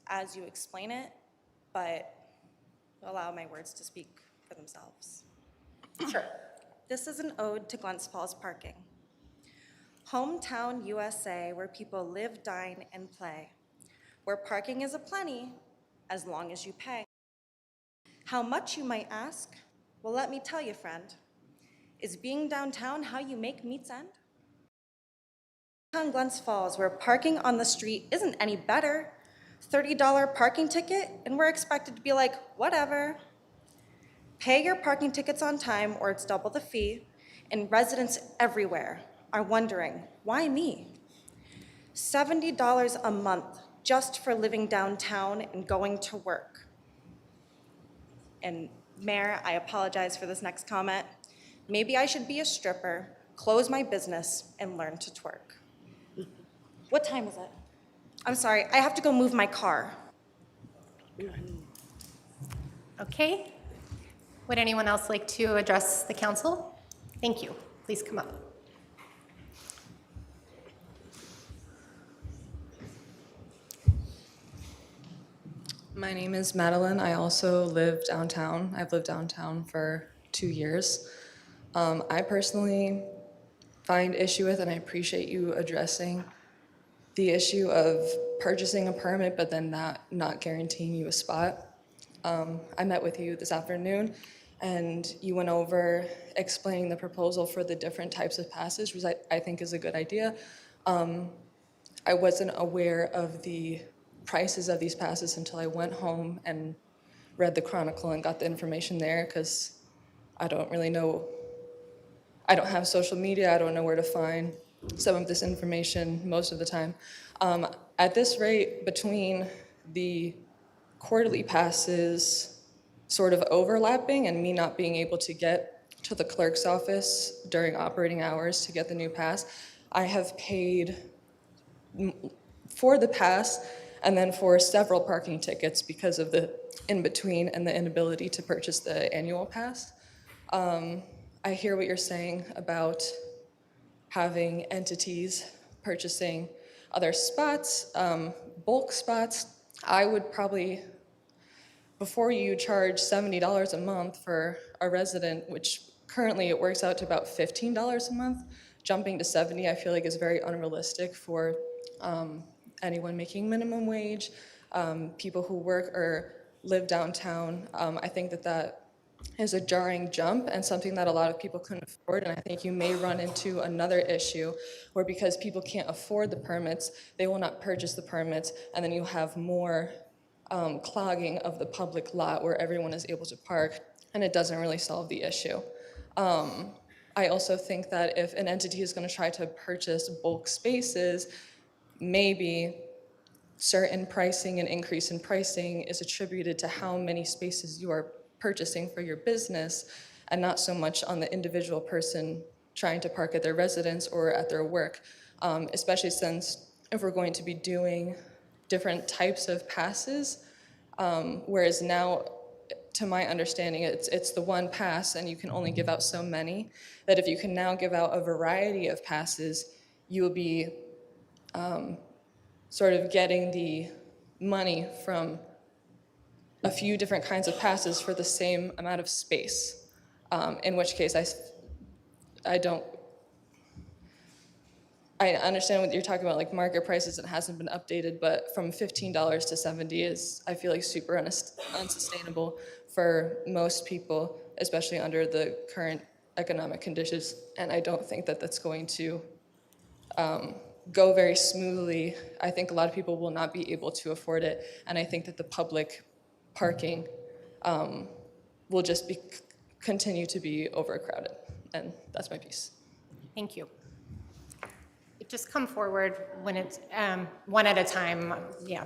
as you explain it, but allow my words to speak for themselves. Sure. This is an ode to Glens Falls parking. Hometown USA, where people live, dine, and play, where parking is aplenty as long as you pay. How much, you might ask? Well, let me tell you, friend. Is being downtown how you make meets end? Downtown Glens Falls, where parking on the street isn't any better. $30 parking ticket, and we're expected to be like, whatever. Pay your parking tickets on time or it's double the fee, and residents everywhere are wondering, why me? $70 a month just for living downtown and going to work. And Mayor, I apologize for this next comment. Maybe I should be a stripper, close my business, and learn to twerk. What time is it? I'm sorry, I have to go move my car. Okay. Would anyone else like to address the council? Thank you. Please come up. My name is Madeline. I also live downtown. I've lived downtown for 2 years. I personally find issue with, and I appreciate you addressing the issue of purchasing a permit, but then not guaranteeing you a spot. I met with you this afternoon, and you went over explaining the proposal for the different types of passes, which I think is a good idea. I wasn't aware of the prices of these passes until I went home and read the Chronicle and got the information there, because I don't really know. I don't have social media. I don't know where to find some of this information most of the time. At this rate, between the quarterly passes sort of overlapping and me not being able to get to the clerk's office during operating hours to get the new pass, I have paid for the pass and then for several parking tickets because of the in-between and the inability to purchase the annual pass. I hear what you're saying about having entities purchasing other spots, bulk spots. I would probably, before you charge $70 a month for a resident, which currently it works out to about $15 a month, jumping to 70 I feel like is very unrealistic for anyone making minimum wage, people who work or live downtown. I think that is a jarring jump and something that a lot of people couldn't afford, and I think you may run into another issue where because people can't afford the permits, they will not purchase the permits, and then you have more clogging of the public lot where everyone is able to park, and it doesn't really solve the issue. I also think that if an entity is going to try to purchase bulk spaces, maybe certain pricing and increase in pricing is attributed to how many spaces you are purchasing for your business and not so much on the individual person trying to park at their residence or at their work, especially since if we're going to be doing different types of passes, whereas now, to my understanding, it's the one pass and you can only give out so many, that if you can now give out a variety of passes, you will be sort of getting the money from a few different kinds of passes for the same amount of space, in which case I understand what you're talking about, like market prices, it hasn't been updated, but from $15 to 70 is, I feel like, super unsustainable for most people, especially under the current economic conditions, and I don't think that that's going to go very smoothly. I think a lot of people will not be able to afford it, and I think that the public parking will just continue to be overcrowded, and that's my piece. Thank you. Just come forward when it's one at a time. Yeah.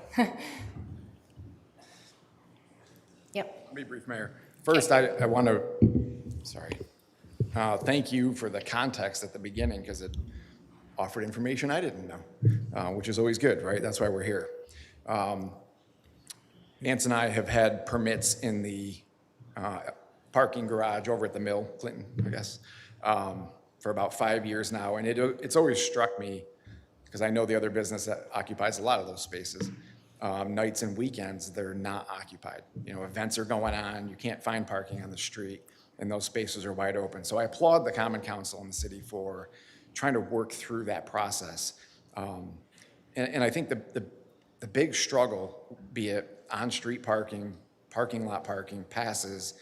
Yep. I'll be brief, Mayor. First, I want to, thank you for the context at the beginning, because it offered information I didn't know, which is always good, right? That's why we're here. Nance and I have had permits in the parking garage over at the mill, Clinton, I guess, for about 5 years now, and it's always struck me, because I know the other business that occupies a lot of those spaces, nights and weekends, they're not occupied. You know, events are going on, you can't find parking on the street, and those spaces are wide open. So I applaud the Common Council in the city for trying to work through that process. And I think the big struggle, be it on-street parking, parking lot parking, passes,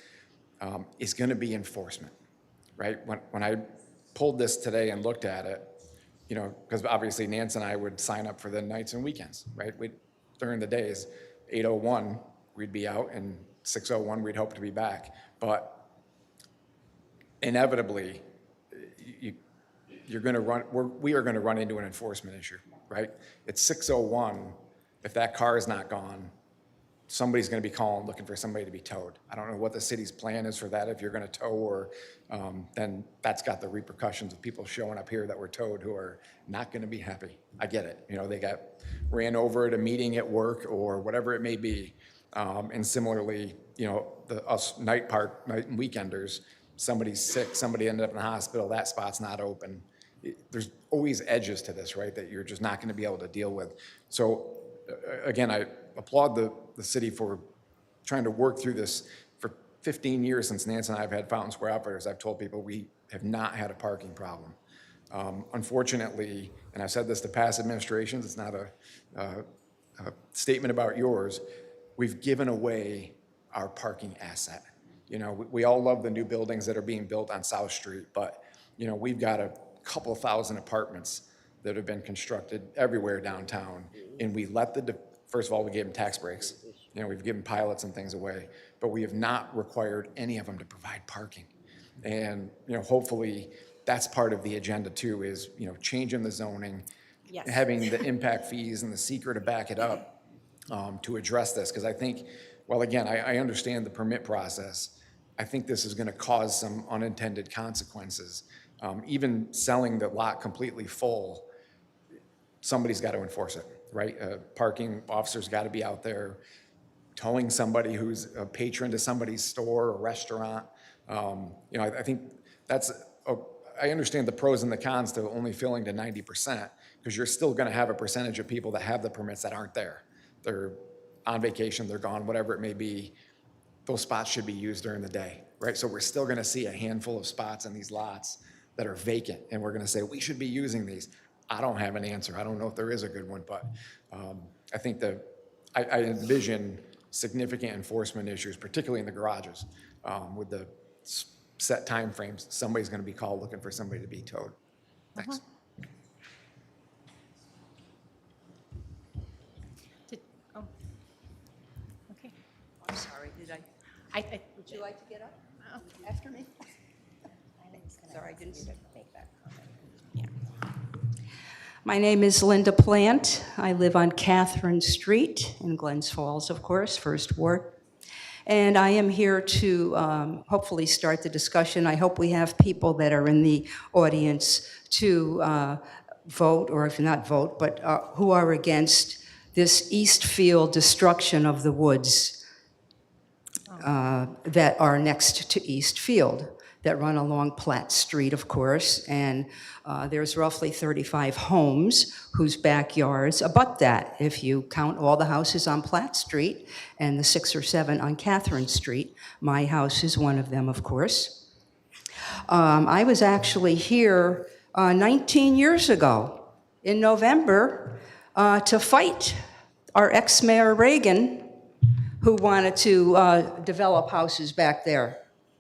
is gonna be enforcement, right? When I pulled this today and looked at it, you know, because obviously Nance and I would sign up for the nights and weekends, right? During the days, 8:01, we'd be out, and 6:01, we'd hope to be back. But inevitably, we are gonna run into an enforcement issue, right? It's 6:01, if that car is not gone, somebody's gonna be calling, looking for somebody to be towed. I don't know what the city's plan is for that, if you're gonna tow, or then that's got the repercussions of people showing up here that were towed who are not gonna be happy. I get it, you know, they got ran over at a meeting at work or whatever it may be. And similarly, you know, us night and weekenders, somebody's sick, somebody ended up in the hospital, that spot's not open. There's always edges to this, right, that you're just not gonna be able to deal with. So again, I applaud the city for trying to work through this. For 15 years since Nance and I have had Fountain Square Outfitters, I've told people we have not had a parking problem. Unfortunately, and I've said this to past administrations, it's not a statement about yours, we've given away our parking asset. You know, we all love the new buildings that are being built on South Street, but, you know, we've got a couple thousand apartments that have been constructed everywhere downtown, and we let first of all, we gave them tax breaks. You know, we've given pilots and things away, but we have not required any of them to provide parking. And, you know, hopefully that's part of the agenda too, is, you know, changing the zoning, Yes. having the impact fees and the seeker to back it up to address this. Because I think, well, again, I understand the permit process. I think this is gonna cause some unintended consequences. Even selling the lot completely full, somebody's got to enforce it, right? Parking officers got to be out there towing somebody who's a patron to somebody's store or restaurant. You know, I think I understand the pros and the cons to only filling to 90%, because you're still going to have a percentage of people that have the permits that aren't there. They're on vacation, they're gone, whatever it may be. Those spots should be used during the day, right? So we're still going to see a handful of spots in these lots that are vacant, and we're going to say, we should be using these. I don't have an answer. I don't know if there is a good one, but I think I envision significant enforcement issues, particularly in the garages, with the set timeframes. Somebody's going to be called looking for somebody to be towed. Thanks. Okay. I'm sorry, did I, would you like to get up after me? Sorry, I didn't make that comment. My name is Linda Plant. I live on Catherine Street in Glens Falls, of course, First Ward. And I am here to hopefully start the discussion. I hope we have people that are in the audience to vote, or if not vote, but who are against this Eastfield destruction of the woods that are next to Eastfield, that run along Platt Street, of course, and there's roughly 35 homes whose backyards abut that. If you count all the houses on Platt Street and the 6 or 7 on Catherine Street, my house is one of them, of course. I was actually here 19 years ago in November to fight our ex-mayor Reagan, who wanted to develop houses back there.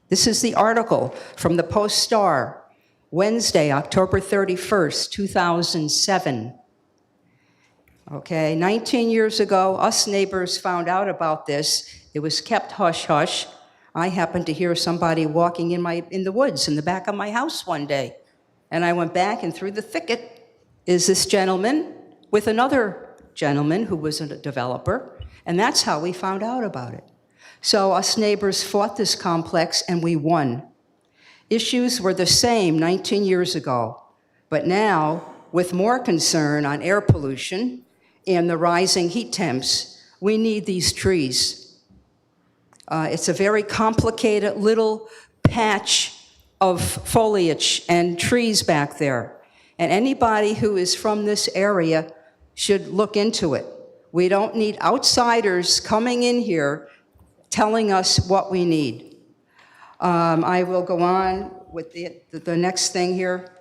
This is the article from the Post-Star, Wednesday, October 31st, 2007. Okay, 19 years ago, us neighbors found out about this. It was kept hush-hush. I happened to hear somebody walking in the woods in the back of my house one day. And I went back, and through the thicket is this gentleman with another gentleman who was a developer, and that's how we found out about it. So us neighbors fought this complex, and we won. Issues were the same 19 years ago, but now, with more concern on air pollution and the rising heat temps, we need these trees. It's a very complicated little patch of foliage and trees back there, and anybody who is from this area should look into it. We don't need outsiders coming in here telling us what we need. I will go on with the next thing here.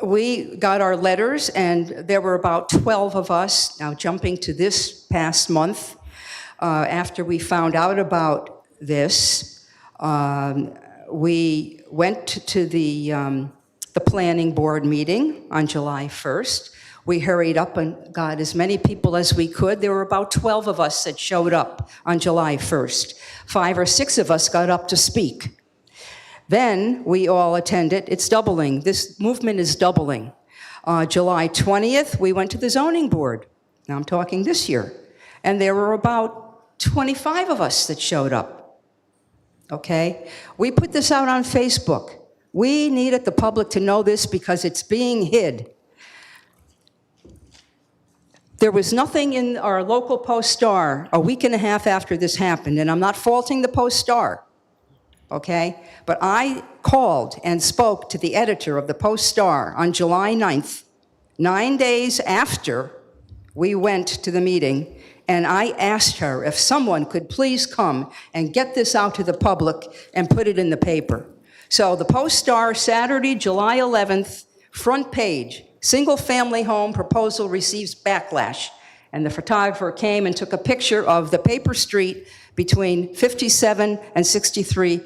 We got our letters, and there were about 12 of us, now jumping to this past month, after we found out about this. We went to the planning board meeting on July 1st. We hurried up and got as many people as we could. There were about 12 of us that showed up on July 1st. 5 or 6 of us got up to speak. Then we all attended. It's doubling. This movement is doubling. July 20th, we went to the zoning board. Now I'm talking this year. And there were about 25 of us that showed up. Okay? We put this out on Facebook. We needed the public to know this because it's being hid. There was nothing in our local Post-Star a week and a half after this happened, and I'm not faulting the Post-Star, okay? But I called and spoke to the editor of the Post-Star on July 9th, 9 days after we went to the meeting, and I asked her if someone could please come and get this out to the public and put it in the paper. So the Post-Star, Saturday, July 11th, front page, single-family home proposal receives backlash. And the photographer came and took a picture of the paper street between 57 and 63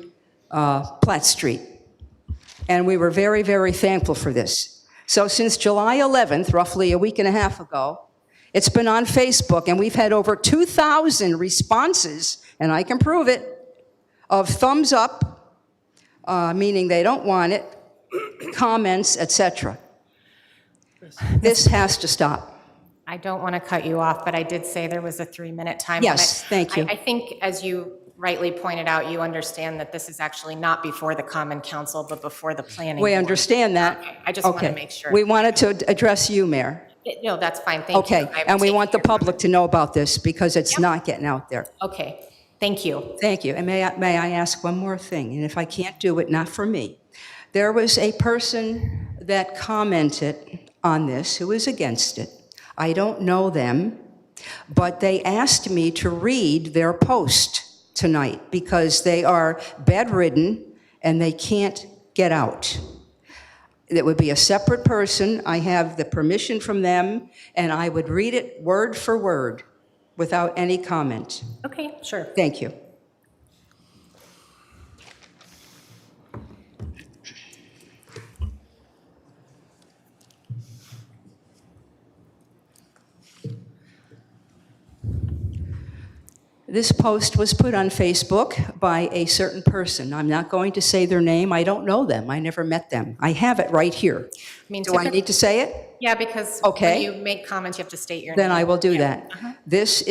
Platt Street. And we were very, very thankful for this. So since July 11th, roughly a week and a half ago, it's been on Facebook, and we've had over 2,000 responses, and I can prove it, of thumbs up, meaning they don't want it, comments, etc. This has to stop. I don't want to cut you off, but I did say there was a 3-minute time limit. Yes, thank you. I think, as you rightly pointed out, you understand that this is actually not before the Common Council, but before the planning board. We understand that. Okay, I just want to make sure. We wanted to address you, Mayor. No, that's fine, thank you. Okay, I'm and we taking want the your public to know about this because it's not getting out there. Okay, thank you. Thank you. And may I ask one more thing? And if I can't do it, not for me. There was a person that commented on this who is against it. I don't know them, but they asked me to read their post tonight because they are bedridden and they can't get out. It would be a separate person. I have the permission from them, and I would read it word for word without any comment. Okay, sure. Thank you. This post was put on Facebook by a certain person. I'm not going to say their name. I don't know them. I never met them. I have it right here. Do I need to say it? Yeah, because Okay. when you make comments, you have to state your name. Then I will do Yeah. that. This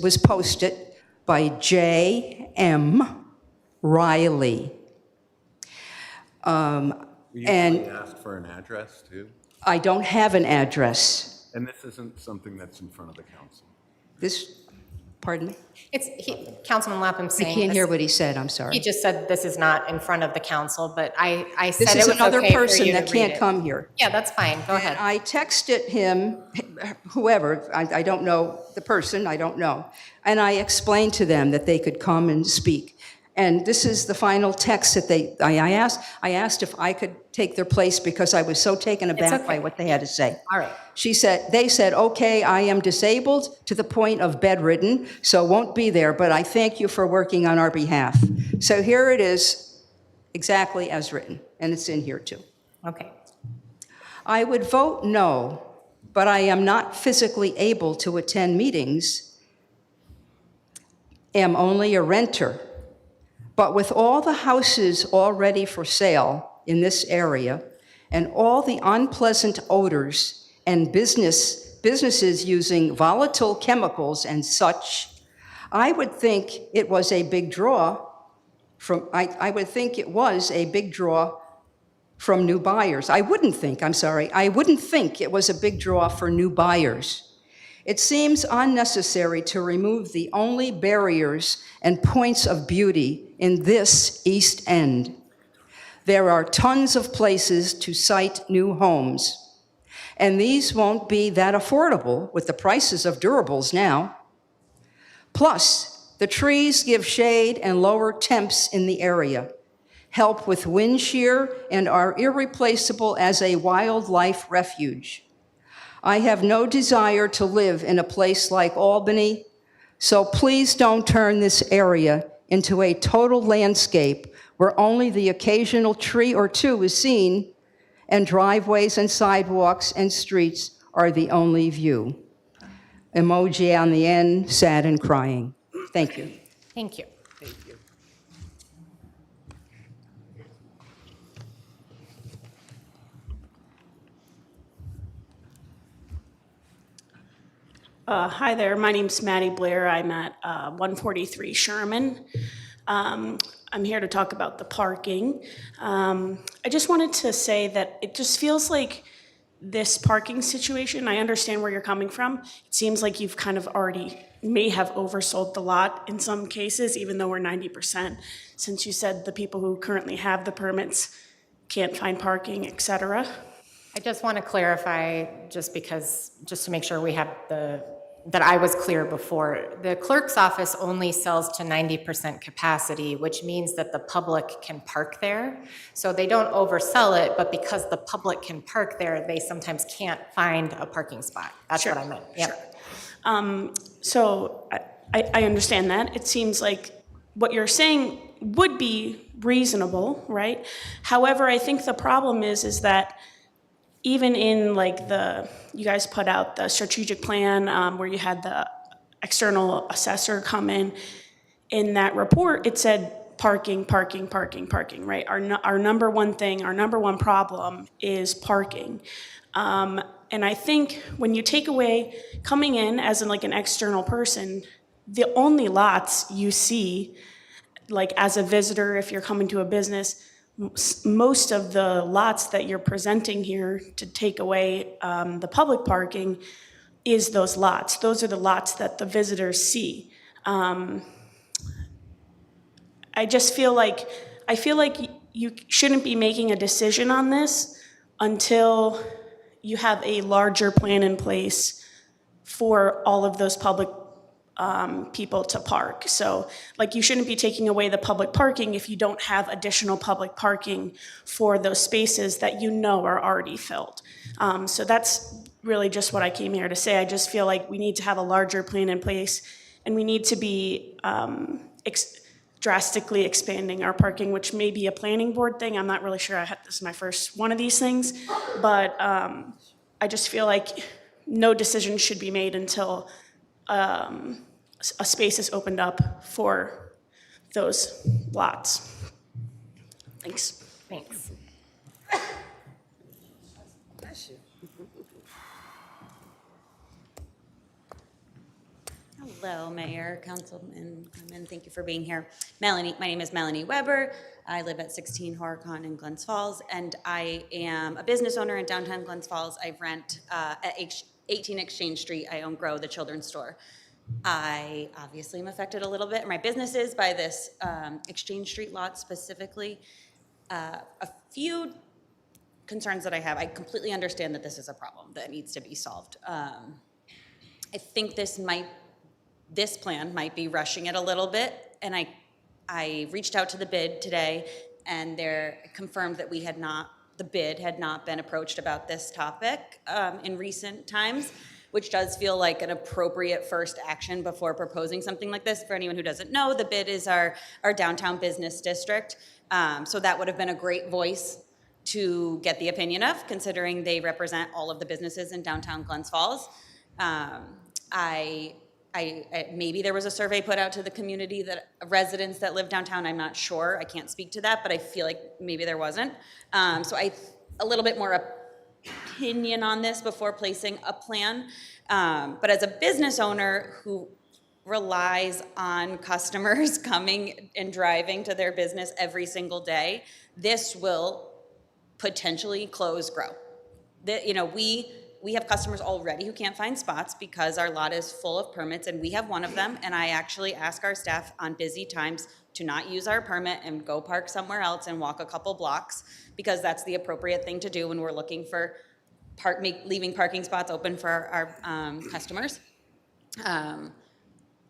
was posted by J.M. Riley. We And- usually ask for an address, too, I don't have an address. and this isn't something that's in front of the council. This, pardon me? Councilman Lapham I saying can't this- hear what he said, I'm He sorry. just said this is not in front of the council, but I said This it is was another okay for person you to that read can't it. come here. Yeah, that's fine, go ahead. I texted him, whoever, I don't know the person, I don't know. And I explained to them that they could come and speak. And this is the final text that I asked if I could take their place because I was so taken aback by okay. what they had to say. All right. They said, okay, I am disabled to the point of bedridden, so won't be there, but I thank you for working on our behalf. So here it is, exactly as written, and it's in here too. Okay. I would vote no, but I am not physically able to attend meetings, am only a renter. But with all the houses already for sale in this area and all the unpleasant odors and businesses using volatile chemicals and such, I would think it was a big draw from new buyers. I wouldn't think it was a big draw for new buyers. It seems unnecessary to remove the only barriers and points of beauty in this East End. There are tons of places to site new homes. And these won't be that affordable with the prices of durables now. Plus, the trees give shade and lower temps in the area, help with wind shear, and are irreplaceable as a wildlife refuge. I have no desire to live in a place like Albany, so please don't turn this area into a total landscape where only the occasional tree or two is seen and driveways and sidewalks and streets are the only view. Emoji on the end, sad and crying. Thank you. Thank you. Hi there, my name's Maddie Blair. I'm at 143 Sherman. I'm here to talk about the parking. I just wanted to say that it just feels like this parking situation, I understand where you're coming from. It seems like you've kind of already may have oversold the lot in some cases, even though we're 90%, since you said the people who currently have the permits can't find parking, et cetera. I just want to clarify, just to make sure that I was clear before. The clerk's office only sells to 90% capacity, which means that the public can park there. So they don't oversell it, but because the public can park there, they sometimes can't find a parking spot. That's Sure, what I meant. Yep. sure. So I understand that. It seems like what you're saying would be reasonable, right? However, I think the problem is that even in like you guys put out the strategic plan where you had the external assessor come in that report, it said parking, parking, parking, parking, right? Our number one thing, our number one problem is parking. And I think when you take away, coming in as like an external person, the only lots you see, like as a visitor, if you're coming to a business, most of the lots that you're presenting here to take away the public parking is those lots. Those are the lots that the visitors see. I just feel like you shouldn't be making a decision on this until you have a larger plan in place for all of those public people to park. So like you shouldn't be taking away the public parking if you don't have additional public parking for those spaces that you know are already filled. So that's really just what I came here to say. I just feel like we need to have a larger plan in place and we need to be drastically expanding our parking, which may be a planning board thing. I'm not really sure. This is my first one of these things, but I just feel like no decision should be made until a space is opened up for those lots. Thanks. Thanks. Hello, Mayor, Councilman, and thank you for being here. My name is Melanie Weber. I live at 16 Horicon in Glens Falls, and I am a business owner in downtown Glens Falls. I rent at 18 Exchange Street. I own Grow, the children's store. I obviously am affected a little bit, or my business is, by this Exchange Street lot specifically. A few concerns that I have. I completely understand that this is a problem that needs to be solved. I think this plan might be rushing it a little bit, and I reached out to the bid today, and they're confirmed that the bid had not been approached about this topic in recent times, which does feel like an appropriate first action before proposing something like this. For anyone who doesn't know, the bid is our downtown business district, so that would have been a great voice to get the opinion of, considering they represent all of the businesses in downtown Glens Falls. Maybe there was a survey put out to the community that residents that live downtown. I'm not sure. I can't speak to that, but I feel like maybe there wasn't. So a little bit more opinion on this before placing a plan. But as a business owner who relies on customers coming and driving to their business every single day, this will potentially close Grow. We have customers already who can't find spots because our lot is full of permits, and we have one of them, and I actually ask our staff on busy times to not use our permit and go park somewhere else and walk a couple blocks, because that's the appropriate thing to do when we're looking for leaving parking spots open for our customers.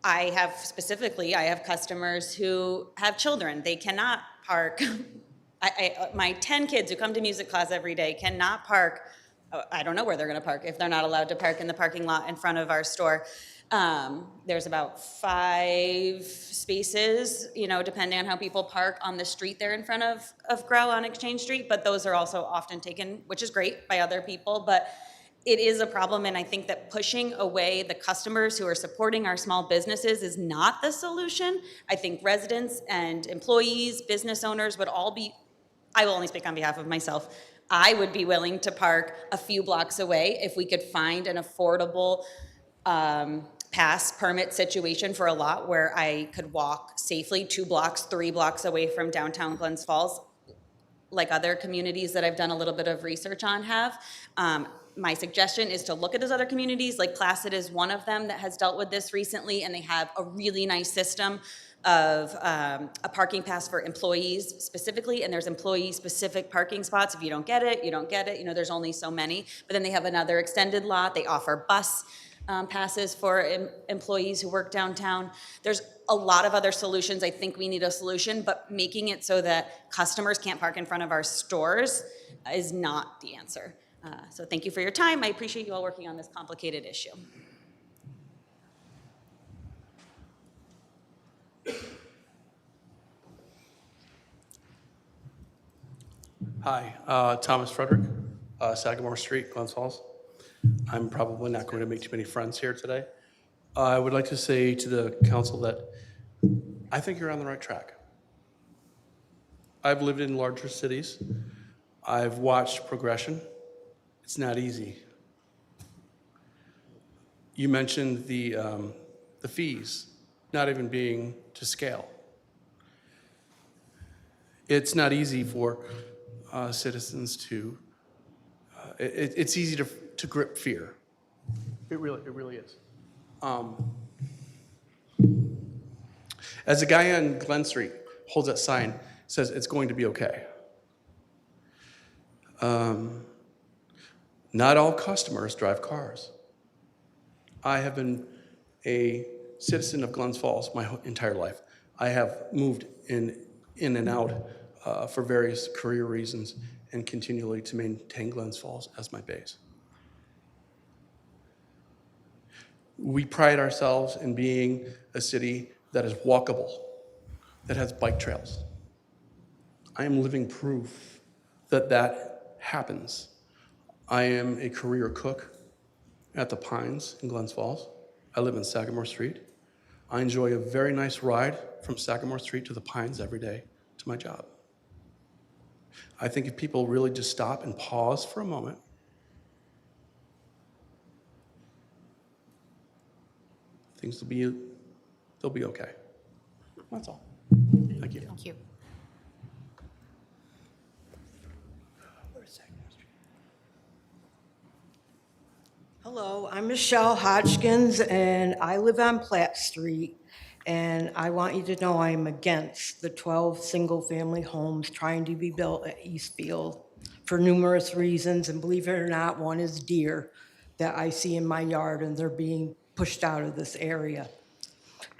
I have customers who have children. They cannot park. My 10 kids who come to music class every day cannot park. I don't know where they're going to park if they're not allowed to park in the parking lot in front of our store. There's about 5 spaces, depending on how people park on the street there in front of Grow on Exchange Street, but those are also often taken, which is great, by other people. But it is a problem, and I think that pushing away the customers who are supporting our small businesses is not the solution. I think residents and employees, business owners would all be, I will only speak on behalf of myself, I would be willing to park a few blocks away if we could find an affordable pass permit situation for a lot where I could walk safely 2 blocks, 3 blocks away from downtown Glens Falls, like other communities that I've done a little bit of research on have. My suggestion is to look at those other communities, like Placid is one of them that has dealt with this recently, and they have a really nice system of a parking pass for employees specifically, and there's employee-specific parking spots. If you don't get it, you don't get it. There's only so many. But then they have another extended lot. They offer bus passes for employees who work downtown. There's a lot of other solutions. I think we need a solution, but making it so that customers can't park in front of our stores is not the answer. So thank you for your time. I appreciate you all working on this complicated issue. Hi, Thomas Frederick, Sagamore Street, Glens Falls. I'm probably not going to make too many friends here today. I would like to say to the council that I think you're on the right track. I've lived in larger cities. I've watched progression. It's not easy. You mentioned the fees not even being to scale. It's not easy for citizens to, it's easy to grip fear. It really is. As a guy on Glen Street holds that sign, says it's going to be okay. Not all customers drive cars. I have been a citizen of Glens Falls my entire life. I have moved in and out for various career reasons and continually to maintain Glens Falls as my base. We pride ourselves in being a city that is walkable, that has bike trails. I am living proof that that happens. I am a career cook at the Pines in Glens Falls. I live in Sagamore Street. I enjoy a very nice ride from Sagamore Street to the Pines every day to my job. I think if people really just stop and pause for a moment, things they'll be okay. That's all. Thank you. Thank you. Hello, I'm Michelle Hodgkins, and I live on Platt Street. And I want you to know I'm against the 12 single-family homes trying to be built at Eastfield for numerous reasons. And believe it or not, one is deer that I see in my yard, and they're being pushed out of this area.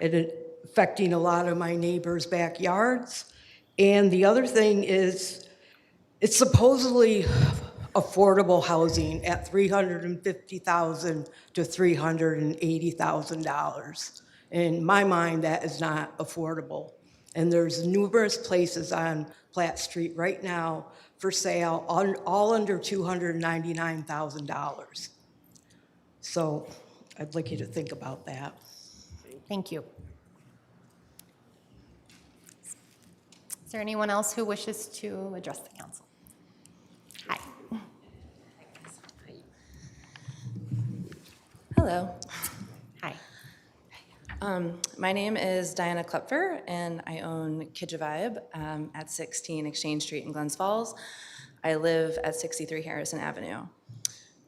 It's affecting a lot of my neighbors' backyards. And the other thing is, it's supposedly affordable housing at $350,000 to $380,000. In my mind, that is not affordable. And there's numerous places on Platt Street right now for sale, all under $299,000. So I'd like you to think about that. Thank you. Is there anyone else who wishes to address the council? Hi. Hello. Hi. My name is Diana Klepfer, and I own Kidja Vibe at 16 Exchange Street in Glens Falls. I live at 63 Harrison Avenue.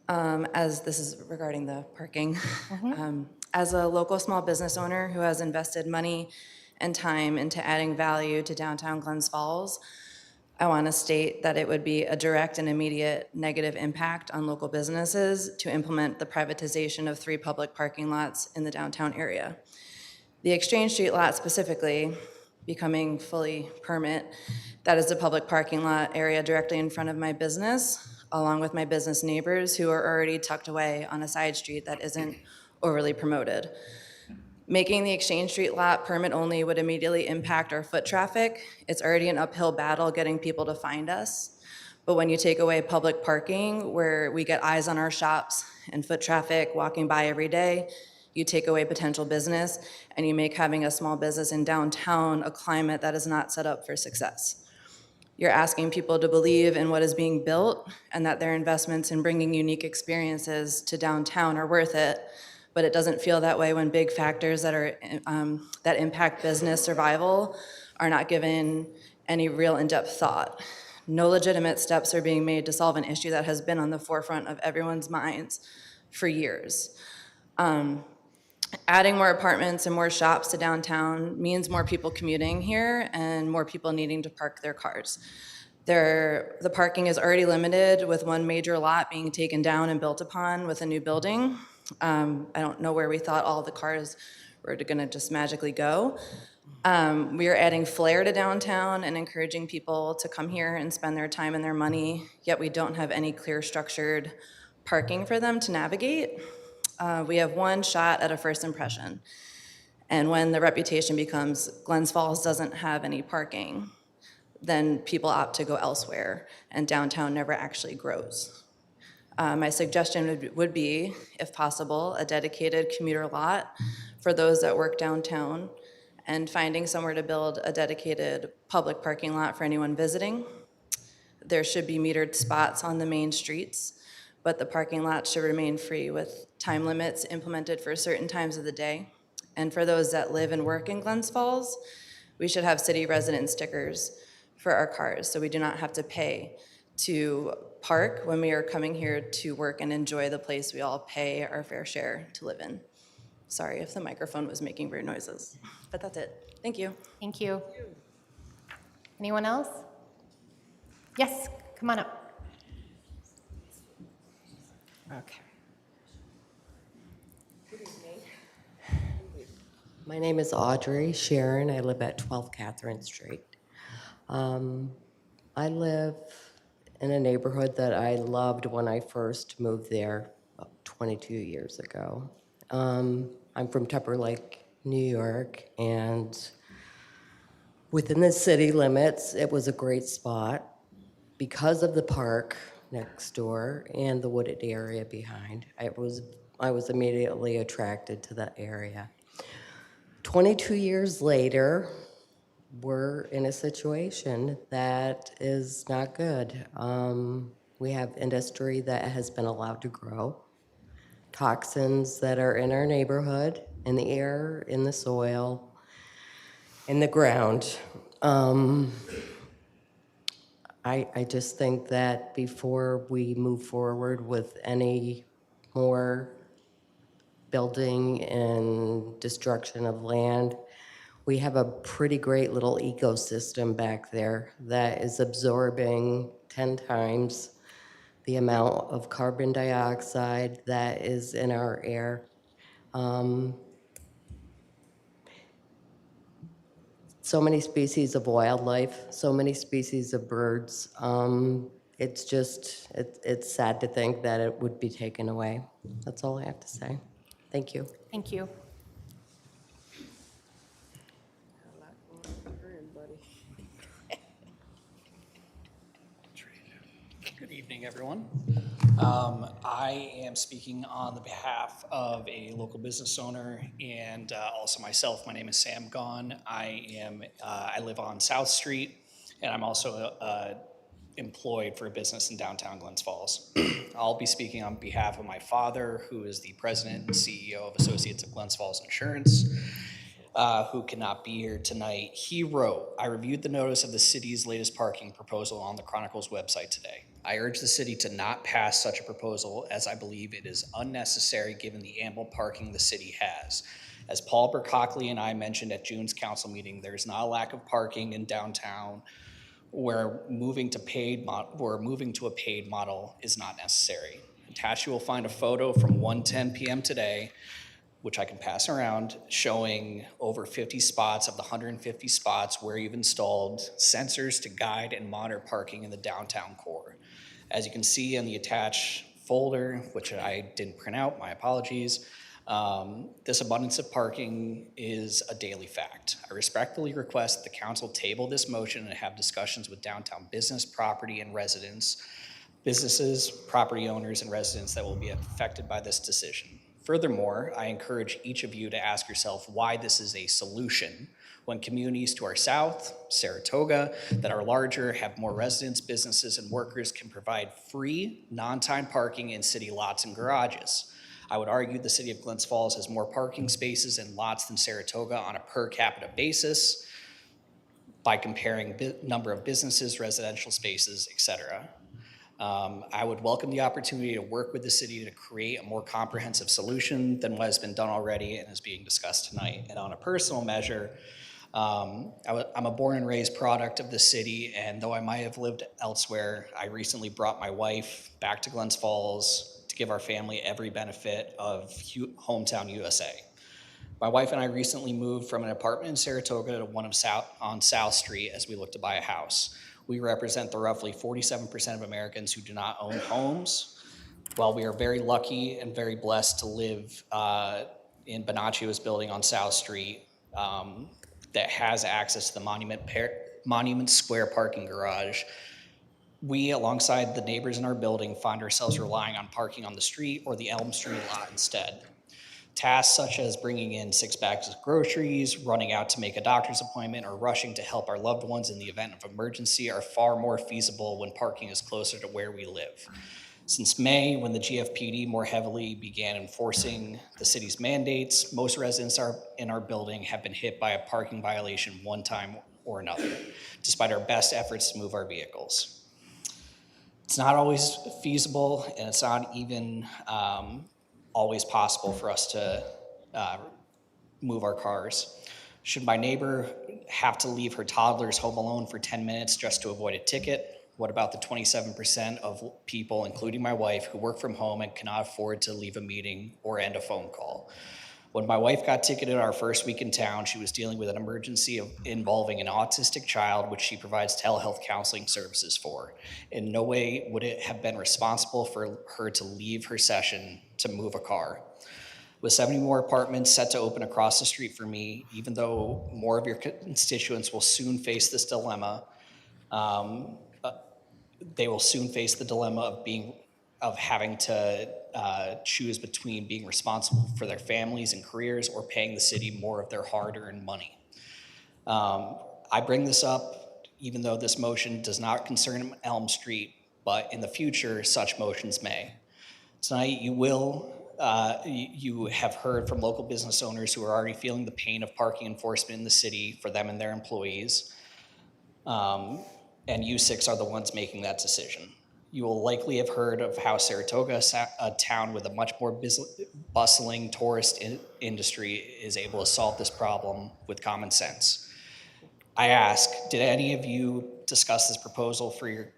As this is regarding the parking, as a local small business owner who has invested money and time into adding value to downtown Glens Falls, I want to state that it would be a direct and immediate negative impact on local businesses to implement the privatization of 3 public parking lots in the downtown area. The Exchange Street lot specifically, becoming fully permit, that is the public parking lot area directly in front of my business, along with my business neighbors who are already tucked away on a side street that isn't overly promoted. Making the Exchange Street lot permit only would immediately impact our foot traffic. It's already an uphill battle getting people to find us. But when you take away public parking, where we get eyes on our shops and foot traffic walking by every day, you take away potential business, and you make having a small business in downtown a climate that is not set up for success. You're asking people to believe in what is being built and that their investments in bringing unique experiences to downtown are worth it, but it doesn't feel that way when big factors that impact business survival are not given any real in-depth thought. No legitimate steps are being made to solve an issue that has been on the forefront of everyone's minds for years. Adding more apartments and more shops to downtown means more people commuting here and more people needing to park their cars. The parking is already limited, with one major lot being taken down and built upon with a new building. I don't know where we thought all the cars were gonna just magically go. We are adding flair to downtown and encouraging people to come here and spend their time and their money, yet we don't have any clear structured parking for them to navigate. We have one shot at a first impression. And when the reputation becomes Glens Falls doesn't have any parking, then people opt to go elsewhere, and downtown never actually grows. My suggestion would be, if possible, a dedicated commuter lot for those that work downtown, and finding somewhere to build a dedicated public parking lot for anyone visiting. There should be metered spots on the main streets, but the parking lot should remain free with time limits implemented for certain times of the day. And for those that live and work in Glens Falls, we should have city resident stickers for our cars so we do not have to pay to park when we are coming here to work and enjoy the place we all pay our fair share to live in. Sorry if the microphone was making weird noises, but that's it. Thank you. Thank you. Anyone else? Yes, come on up. Okay. My name is Audrey Sharon. I live at 12 Catherine Street. I live in a neighborhood that I loved when I first moved there about 22 years ago. I'm from Tupper Lake, New York, and within the city limits, it was a great spot because of the park next door and the wooded area behind. I was immediately attracted to that area. 22 years later, we're in a situation that is not good. We have industry that has been allowed to grow, toxins that are in our neighborhood, in the air, in the soil, in the ground. I just think that before we move forward with any more building and destruction of land, we have a pretty great little ecosystem back there that is absorbing 10 times the amount of carbon dioxide that is in our air. So many species of wildlife, so many species of birds. It's sad to think that it would be taken away. That's all I have to say. Thank you. Thank you. Good evening, everyone. I am speaking on the behalf of a local business owner and also myself. My name is Sam Gaughan. I live on South Street, and I'm also employed for a business in downtown Glens Falls. I'll be speaking on behalf of my father, who is the president and CEO of Associates of Glens Falls Insurance, who cannot be here tonight. He wrote, "I reviewed the notice of the city's latest parking proposal on the Chronicle's website today. I urge the city to not pass such a proposal, as I believe it is unnecessary given the ample parking the city has. As Paul Burkockley and I mentioned at June's council meeting, there is not a lack of parking in downtown where moving to a paid model is not necessary. Attached, you will find a photo from 1:10 p.m. today, which I can pass around, showing over 50 spots of the 150 spots where you've installed sensors to guide and monitor parking in the downtown core. As you can see in the attached folder, which I didn't print out, my apologies, this abundance of parking is a daily fact. I respectfully request that the council table this motion and have discussions with downtown business, property, and residents, businesses, property owners, and residents that will be affected by this decision. Furthermore, I encourage each of you to ask yourself why this is a solution when communities to our south, Saratoga, that are larger, have more residents, businesses, and workers can provide free, non-time parking in city lots and garages. I would argue the city of Glens Falls has more parking spaces and lots than Saratoga on a per capita basis by comparing number of businesses, residential spaces, etc. I would welcome the opportunity to work with the city to create a more comprehensive solution than what has been done already and is being discussed tonight. And on a personal measure, I'm a born and raised product of the city, and though I might have lived elsewhere, I recently brought my wife back to Glens Falls to give our family every benefit of hometown USA. My wife and I recently moved from an apartment in Saratoga to one on South Street as we look to buy a house. We represent the roughly 47% of Americans who do not own homes. While we are very lucky and very blessed to live in Bonaccio's building on South Street that has access to the Monument Square parking garage, we, alongside the neighbors in our building, find ourselves relying on parking on the street or the Elm Street lot instead. Tasks such as bringing in 6 bags of groceries, running out to make a doctor's appointment, or rushing to help our loved ones in the event of emergency are far more feasible when parking is closer to where we live. Since May, when the GFPD more heavily began enforcing the city's mandates, most residents in our building have been hit by a parking violation one time or another, despite our best efforts to move our vehicles. It's not always feasible, and it's not even always possible for us to move our cars. Should my neighbor have to leave her toddlers home alone for 10 minutes just to avoid a ticket? What about the 27% of people, including my wife, who work from home and cannot afford to leave a meeting or end a phone call? When my wife got ticketed our first week in town, she was dealing with an emergency involving an autistic child, which she provides telehealth counseling services for. In no way would it have been responsible for her to leave her session to move a car. With 70 more apartments set to open across the street for me, even though more of your constituents will soon face this dilemma, they will soon face the dilemma of having to choose between being responsible for their families and careers or paying the city more of their hard-earned money. I bring this up even though this motion does not concern Elm Street, but in the future, such motions may. Tonight, you have heard from local business owners who are already feeling the pain of parking enforcement in the city for them and their employees. And you 6 are the ones making that decision. You will likely have heard of how Saratoga, a town with a much more bustling tourist industry, is able to solve this problem with common sense. I ask, did any of you discuss this proposal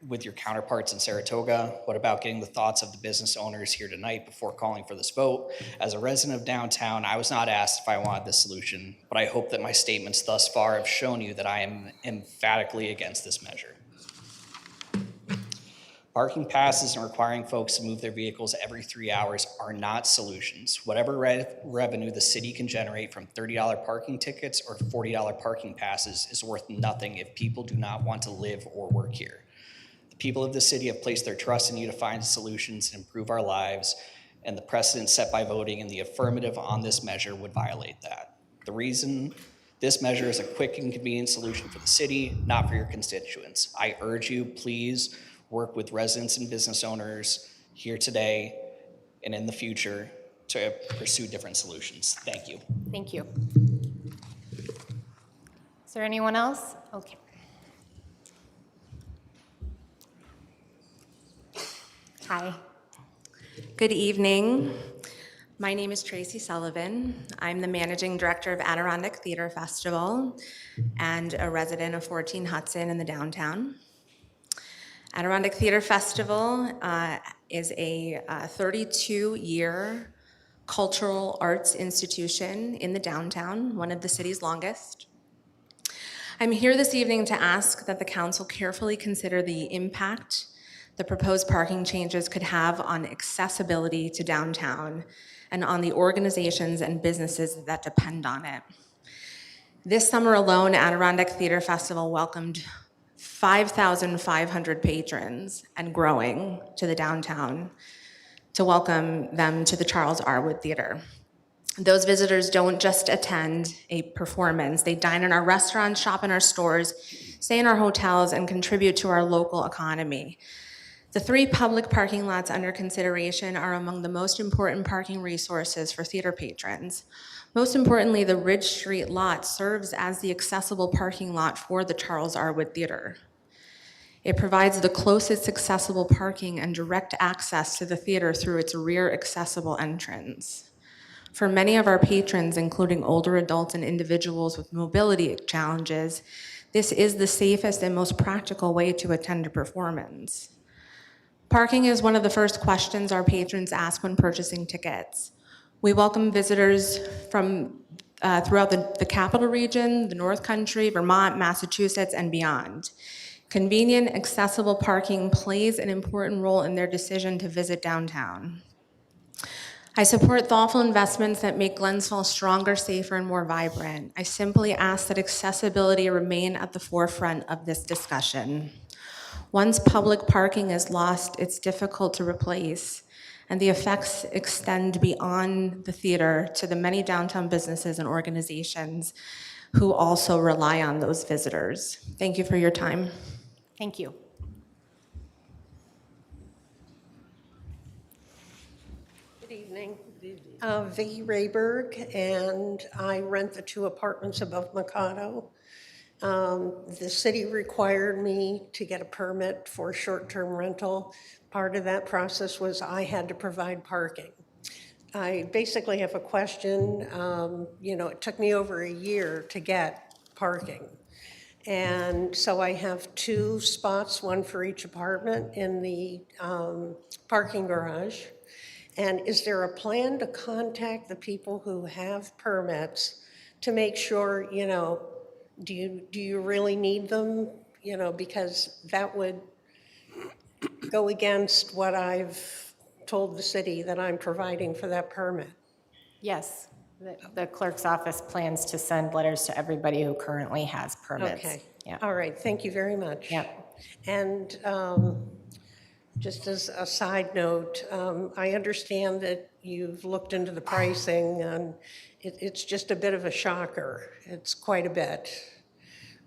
with your counterparts in Saratoga? What about getting the thoughts of the business owners here tonight before calling for this vote? As a resident of downtown, I was not asked if I wanted this solution, but I hope that my statements thus far have shown you that I am emphatically against this measure. Parking passes and requiring folks to move their vehicles every 3 hours are not solutions. Whatever revenue the city can generate from $30 parking tickets or $40 parking passes is worth nothing if people do not want to live or work here. The people of the city have placed their trust in you to find solutions and improve our lives, and the precedent set by voting in the affirmative on this measure would violate that. The reason this measure is a quick and convenient solution for the city, not for your constituents. I urge you, please, work with residents and business owners here today and in the future to pursue different solutions. Thank you. Thank you. Is there anyone else? Okay. Hi. Good evening. My name is Tracy Sullivan. I'm the managing director of Adirondack Theater Festival and a resident of 14 Hudson in the downtown. Adirondack Theater Festival is a 32-year cultural arts institution in the downtown, one of the city's longest. I'm here this evening to ask that the council carefully consider the impact the proposed parking changes could have on accessibility to downtown and on the organizations and businesses that depend on it. This summer alone, Adirondack Theater Festival welcomed 5,500 patrons and growing to the downtown to welcome them to the Charles Arwood Theater. Those visitors don't just attend a performance, they dine in our restaurants, shop in our stores, stay in our hotels, and contribute to our local economy. The 3 public parking lots under consideration are among the most important parking resources for theater patrons. Most importantly, the Ridge Street lot serves as the accessible parking lot for the Charles Arwood Theater. It provides the closest accessible parking and direct access to the theater through its rear accessible entrance. For many of our patrons, including older adults and individuals with mobility challenges, this is the safest and most practical way to attend a performance. Parking is one of the first questions our patrons ask when purchasing tickets. We welcome visitors from throughout the capital region, the North Country, Vermont, Massachusetts, and beyond. Convenient, accessible parking plays an important role in their decision to visit downtown. I support thoughtful investments that make Glens Falls stronger, safer, and more vibrant. I simply ask that accessibility remain at the forefront of this discussion. Once public parking is lost, it's difficult to replace, and the effects extend beyond the theater to the many downtown businesses and organizations who also rely on those visitors. Thank you for your time. Thank you. Good evening. V. Rayberg, and I rent the 2 apartments above Mikado. The city required me to get a permit for short-term rental. Part of that process was I had to provide parking. I basically have a question. It took me over a year to get parking. And so I have 2 spots, one for each apartment in the parking garage. And is there a plan to contact the people who have permits to make sure, do you really need them? Because that would go against what I've told the city that I'm providing for that permit. Yes, the clerk's office plans to send letters to everybody who currently has permits. Okay. Yeah. All right. Thank you very much. Yep. And just as a side note, I understand that you've looked into the pricing, and it's just a bit of a shocker. It's quite a bit.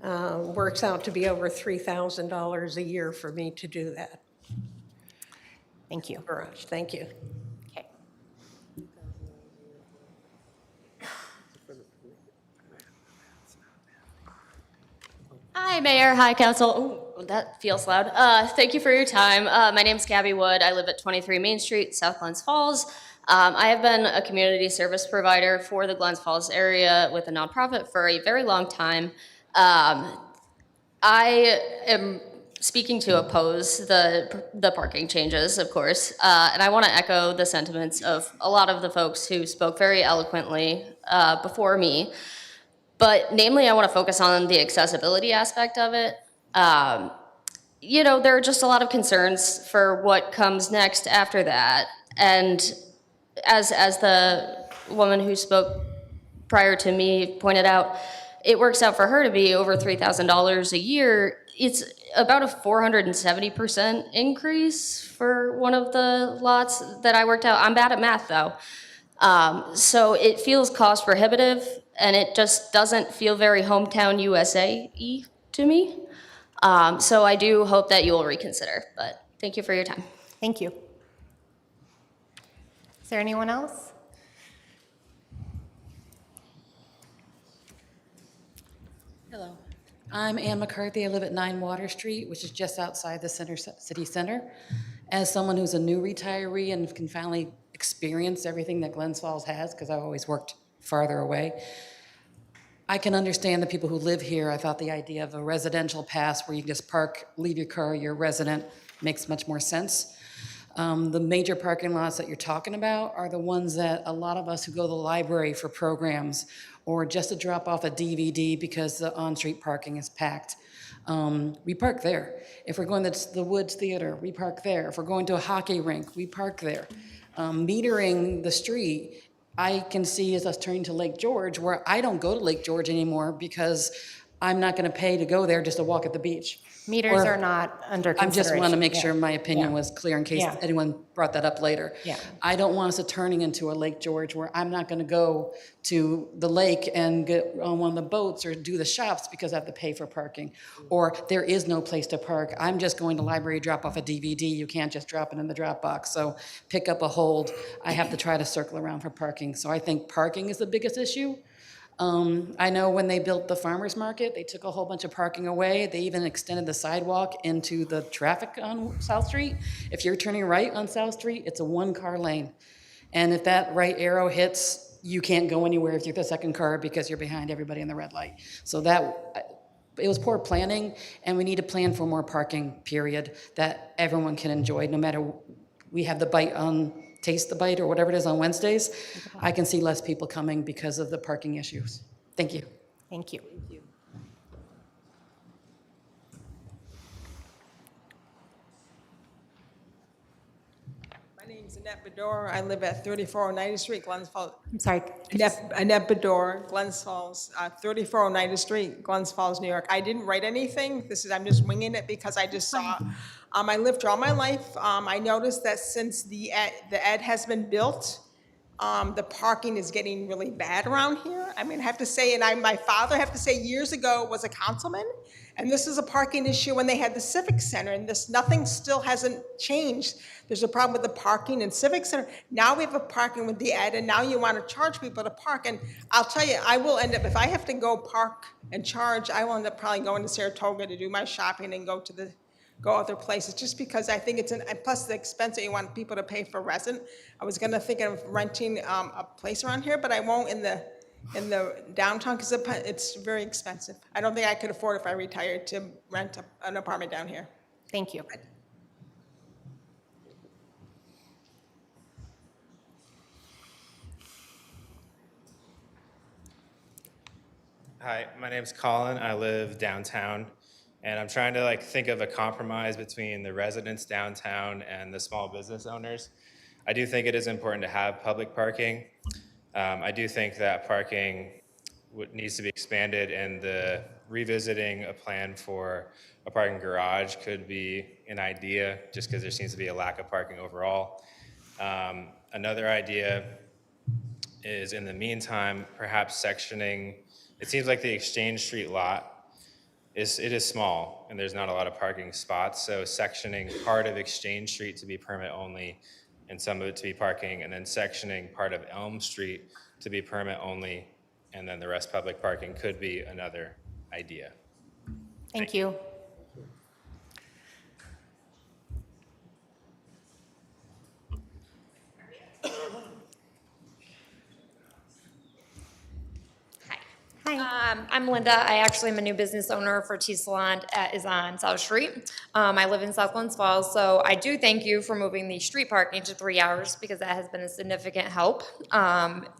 Works out to be over $3,000 a year for me to do that. Thank you. Garage. Thank you. Okay. Hi, Mayor. Hi, Council. Oh, that feels loud. Thank you for your time. My name's Gabby Wood. I live at 23 Main Street, South Glens Falls. I have been a community service provider for the Glens Falls area with a nonprofit for a very long time. I am speaking to oppose the parking changes, of course, and I want to echo the sentiments of a lot of the folks who spoke very eloquently before me. But namely, I want to focus on the accessibility aspect of it. There are just a lot of concerns for what comes next after that. And as the woman who spoke prior to me pointed out, it works out for her to be over $3,000 a year. It's about a 470% increase for one of the lots that I worked out. I'm bad at math, though. So it feels cost prohibitive, and it just doesn't feel very hometown USA-y to me. So I do hope that you will reconsider, but thank you for your time. Thank you. Is there anyone else? Hello, I'm Ann McCarthy. I live at 9 Water Street, which is just outside the city center. As someone who's a new retiree and can finally experience everything that Glens Falls has, because I've always worked farther away. I can understand the people who live here. I thought the idea of a residential pass where you can just park, leave your car, you're a resident, makes much more sense. The major parking lots that you're talking about are the ones that a lot of us who go to the library for programs or just to drop off a DVD because the on-street parking is packed. We park there. If we're going to the Woods Theater, we park there. If we're going to a hockey rink, we park there. Metering the street, I can see as us turning to Lake George, where I don't go to Lake George anymore because I'm not going to pay to go there just to walk at the beach. Meters Or- are not under I consideration. just want to make sure Yeah. my opinion Yeah. was clear in case Yeah. anyone brought that up later. Yeah. I don't want us to turning into a Lake George where I'm not going to go to the lake and get on one of the boats or do the shops because I have to pay for parking. Or there is no place to park. I'm just going to library, drop off a DVD. You can't just drop it in the drop box. So pick up a hold. I have to try to circle around for parking. So I think parking is the biggest issue. I know when they built the farmer's market, they took a whole bunch of parking away. They even extended the sidewalk into the traffic on South Street. If you're turning right on South Street, it's a one-car lane. And if that right arrow hits, you can't go anywhere if you're the second car because you're behind everybody in the red light. So it was poor planning, and we need to plan for more parking, period, that everyone can enjoy, no matter, we have the bite on Taste the Bite or whatever it is on Wednesdays. I can see less people coming because of the parking issues. Thank you. Thank you. My name's Annette Bedore. I live at 3490 Street, Glens Falls. I'm sorry. Annette Bedore, Glens Falls, 3490 Street, Glens Falls, New York. I didn't write anything. I'm just winging it because I just saw. I lived all my life. I noticed that since the ed has been built, the parking is getting really bad around here. I mean, I have to say, and my father, I have to say, years ago was a councilman, and this is a parking issue when they had the Civic Center, and nothing still hasn't changed. There's a problem with the parking in Civic Center. Now we have a parking with the ed, and now you want to charge people to park. And I'll tell you, I will end up, if I have to go park and charge, I will end up probably going to Saratoga to do my shopping and go other places, just because I think and plus the expense that you want people to pay for resident. I was gonna think of renting a place around here, but I won't in the downtown because it's very expensive. I don't think I could afford if I retired to rent an apartment down here. Thank you. Hi, my name's Colin. I live downtown, and I'm trying to think of a compromise between the residents downtown and the small business owners. I do think it is important to have public parking. I do think that parking needs to be expanded, and revisiting a plan for a parking garage could be an idea, just because there seems to be a lack of parking overall. Another idea is, in the meantime, perhaps sectioning. It seems like the Exchange Street lot is small, and there's not a lot of parking spots. So sectioning part of Exchange Street to be permit only, and some of it to be parking, and then sectioning part of Elm Street to be permit only, and then the rest public parking could be another idea. Thank you. Hi. I'm Linda. I actually am a new business owner for Tea Salon is on South Street. I live in South Glens Falls, so I do thank you for moving the street parking to 3 hours because that has been a significant help.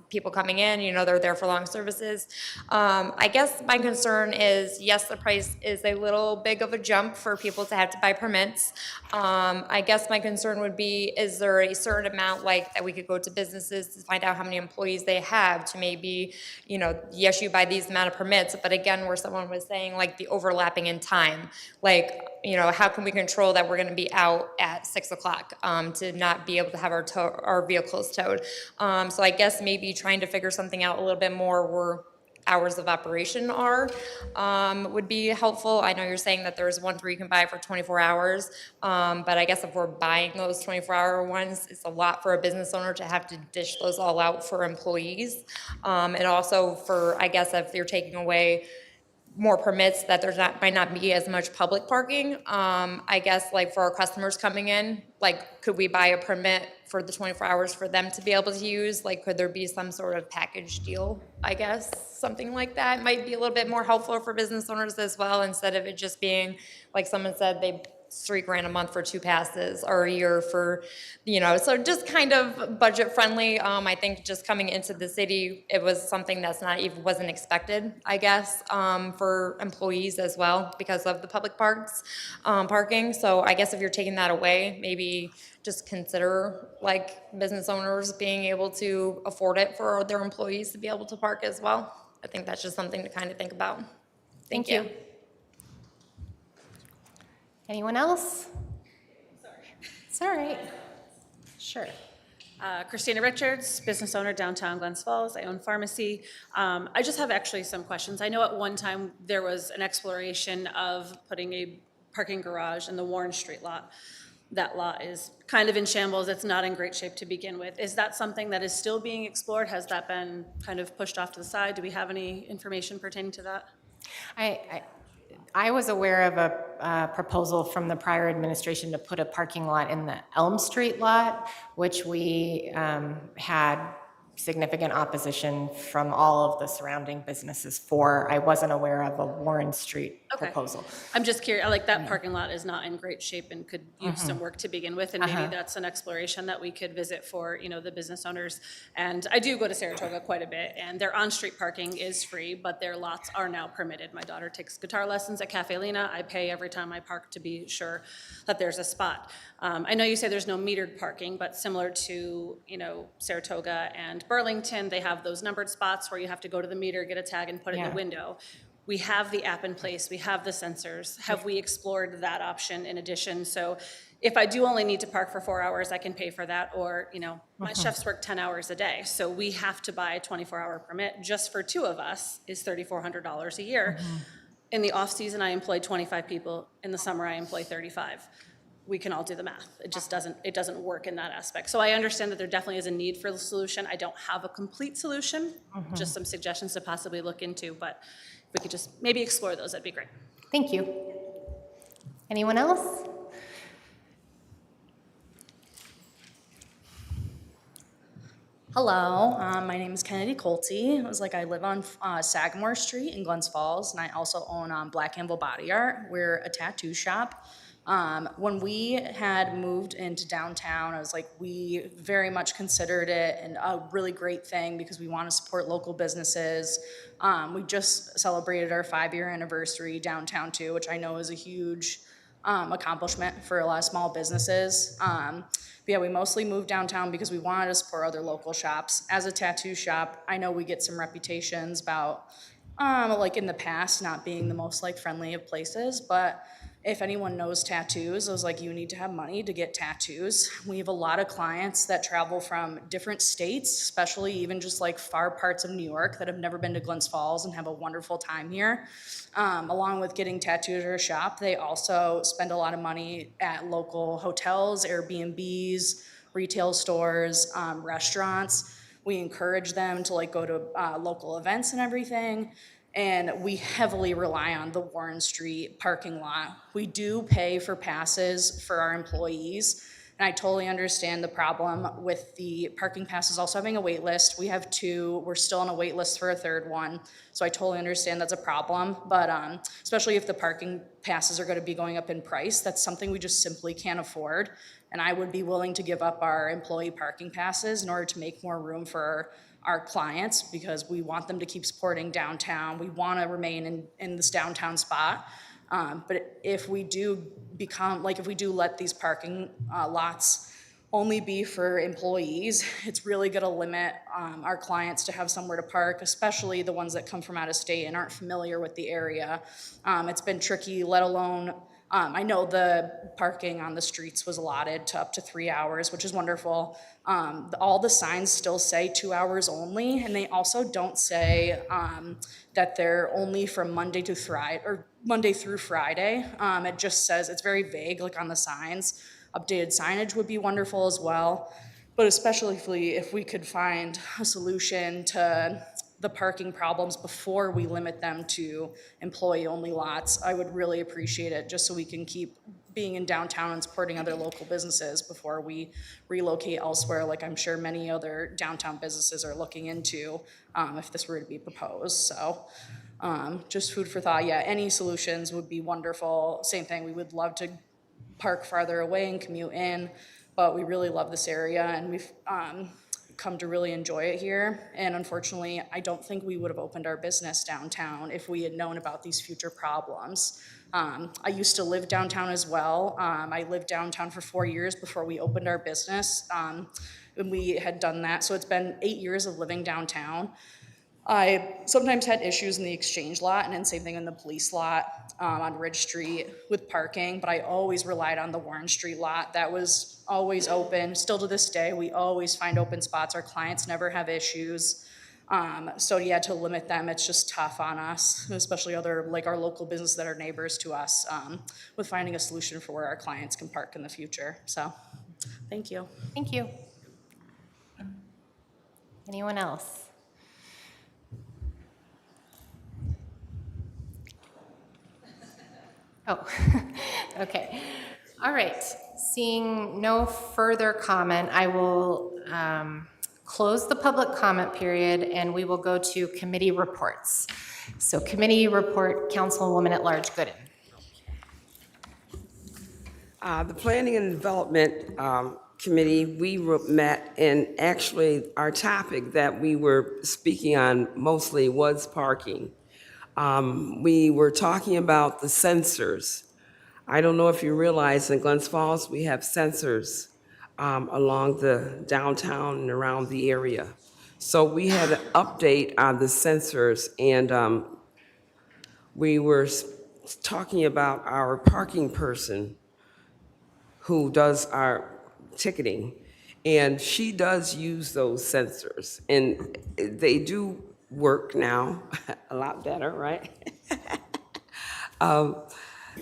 People coming in, they're there for long services. I guess my concern is, yes, the price is a little big of a jump for people to have to buy permits. I guess my concern would be, is there a certain amount that we could go to businesses to find out how many employees they have to maybe, yes, you buy these amount of permits, but again, where someone was saying the overlapping in time, how can we control that we're going to be out at 6 o'clock to not be able to have our vehicles towed? So I guess maybe trying to figure something out a little bit more where hours of operation are would be helpful. I know you're saying that there's one where you can buy for 24 hours, but I guess if we're buying those 24-hour ones, it's a lot for a business owner to have to dish those all out for employees. And also for, I guess, if you're taking away more permits, that might not be as much public parking. I guess for our customers coming in, could we buy a permit for the 24 hours for them to be able to use? Like, could there be some sort of package deal, I guess? Something like that might be a little bit more helpful for business owners as well, instead of it just being, like someone said, they $3,000 a month for 2 passes, or a year for, so just kind of budget friendly. I think just coming into the city, it was something that's not even, wasn't expected, I guess, for employees as well because of the public parks, parking. So I guess if you're taking that away, maybe just consider like business owners being able to afford it for their employees to be able to park as well. I think that's just something to kind of think about. Thank you. Anyone else? It's all right. Sure. Christina Richards, business owner, downtown Glens Falls. I own pharmacy. I just have actually some questions. I know at one time there was an exploration of putting a parking garage in the Warren Street lot. That lot is kind of in shambles. It's not in great shape to begin with. Is that something that is still being explored? Has that been kind of pushed off to the side? Do we have any information pertaining to that? I was aware of a proposal from the prior administration to put a parking lot in the Elm Street lot, which we had significant opposition from all of the surrounding businesses for. I wasn't aware of a Warren Street proposal. I'm just curious, like that parking lot is not in great shape and could use some work to begin with, and maybe that's an exploration that we could visit for, the business owners. And I do go to Saratoga quite a bit, and their on-street parking is free, but their lots are now permitted. My daughter takes guitar lessons at Cafe Lena. I pay every time I park to be sure that there's a spot. I know you say there's no metered parking, but similar to, Saratoga and Burlington, they have those numbered spots where you have to go to the meter, get a tag, and put it in the window. We have the app in place, we have the sensors. Have we explored that option in addition? So if I do only need to park for 4 hours, I can pay for that, or, my chefs work 10 hours a day, so we have to buy a 24-hour permit. Just for 2 of us is $3,400 a year. In the off-season, I employ 25 people. In the summer, I employ 35. We can all do the math. It just doesn't work in that aspect. So I understand that there definitely is a need for the solution. I don't have a complete solution, just some suggestions to possibly look into, but if we could just maybe explore those, that'd be great. Thank you. Anyone else? Hello, my name is Kennedy Colte. I live on Sagamore Street in Glens Falls, and I also own Black Anvil Body Art. We're a tattoo shop. When we had moved into downtown, we very much considered it and a really great thing because we want to support local businesses. We just celebrated our 5-year anniversary downtown too, which I know is a huge accomplishment for a lot of small businesses. But yeah, we mostly moved downtown because we wanted to support other local shops. As a tattoo shop, I know we get some reputations about, in the past, not being the most friendly of places, but if anyone knows tattoos, I was you need to have money to get tattoos. We have a lot of clients that travel from different states, especially even just far parts of New York that have never been to Glens Falls and have a wonderful time here. Along with getting tattooed at our shop, they also spend a lot of money at local hotels, Airbnbs, retail stores, restaurants. We encourage them to go to local events and everything. And we heavily rely on the Warren Street parking lot. We do pay for passes for our employees, and I totally understand the problem with the parking passes also having a wait list. We have 2, we're still on a wait list for a 3rd one, so I totally understand that's a problem, but especially if the parking passes are gonna be going up in price, that's something we just simply can't afford, and I would be willing to give up our employee parking passes in order to make more room for our clients because we want them to keep supporting downtown. We want to remain in this downtown spot. But if we do if we do let these parking lots only be for employees, it's really going to limit our clients to have somewhere to park, especially the ones that come from out of state and aren't familiar with the area. It's been tricky, let alone I know the parking on the streets was allotted to up to 3 hours, which is wonderful. All the signs still say 2 hours only, and they also don't say that they're only from Monday through Friday. It just says, it's very vague, on the signs. Updated signage would be wonderful as well, but especially if we could find a solution to the parking problems before we limit them to employee-only lots. I would really appreciate it, just so we can keep being in downtown and supporting other local businesses before we relocate elsewhere, like I'm sure many other downtown businesses are looking into, if this were to be proposed. So just food for thought. Yeah, any solutions would be wonderful. Same thing, we would love to park farther away and commute in, but we really love this area, and we've come to really enjoy it here. And unfortunately, I don't think we would have opened our business downtown if we had known about these future problems. I used to live downtown as well. I lived downtown for 4 years before we opened our business, and we had done that. So it's been 8 years of living downtown. I sometimes had issues in the exchange lot, and then same thing in the police lot on Ridge Street with parking, but I always relied on the Warren Street lot. That was always open. Still to this day, we always find open spots. Our clients never have issues. So yeah, to limit them, it's just tough on us, especially other, like our local businesses that are neighbors to us, with finding a solution for where our clients can park in the future. So, thank you. Thank you. Anyone else? Oh, okay. All right. Seeing no further comment, I will close the public comment period, and we will go to committee reports. So committee report, Councilwoman at Large Gooden. The Planning and Development Committee, we met, and actually our topic that we were speaking on mostly was parking. We were talking about the sensors. I don't know if you realize in Glens Falls, we have sensors along the downtown and around the area. So we had an update on the sensors, and we were talking about our parking person who does our ticketing, and she does use those sensors, and they do work now a lot better, right?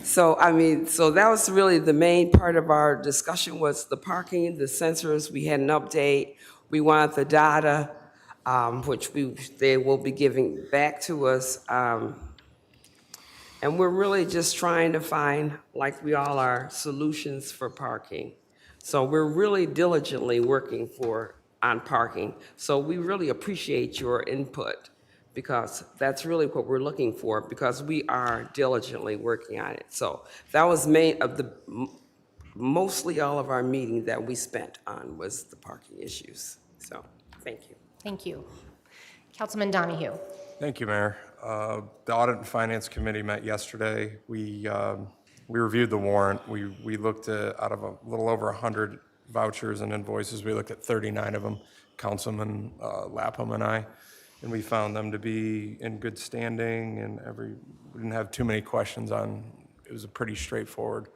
So that was really the main part of our discussion, was the parking, the sensors. We had an update. We wanted the data, which they will be giving back to us. And we're really just trying to find, like we all are, solutions for parking. So we're really diligently working on parking. So we really appreciate your input, because that's really what we're looking for, because we are diligently working on it. So that was mostly all of our meeting that we spent on was the parking issues. So thank you. Thank you. Councilman Donahue. Thank you, Mayor. The Audit and Finance Committee met yesterday. We reviewed the warrant. We looked at, out of a little over 100 vouchers and invoices, we looked at 39 of them, Councilman Lapham and I, and we found them to be in good standing, and we didn't have too many questions on. It was a pretty straightforward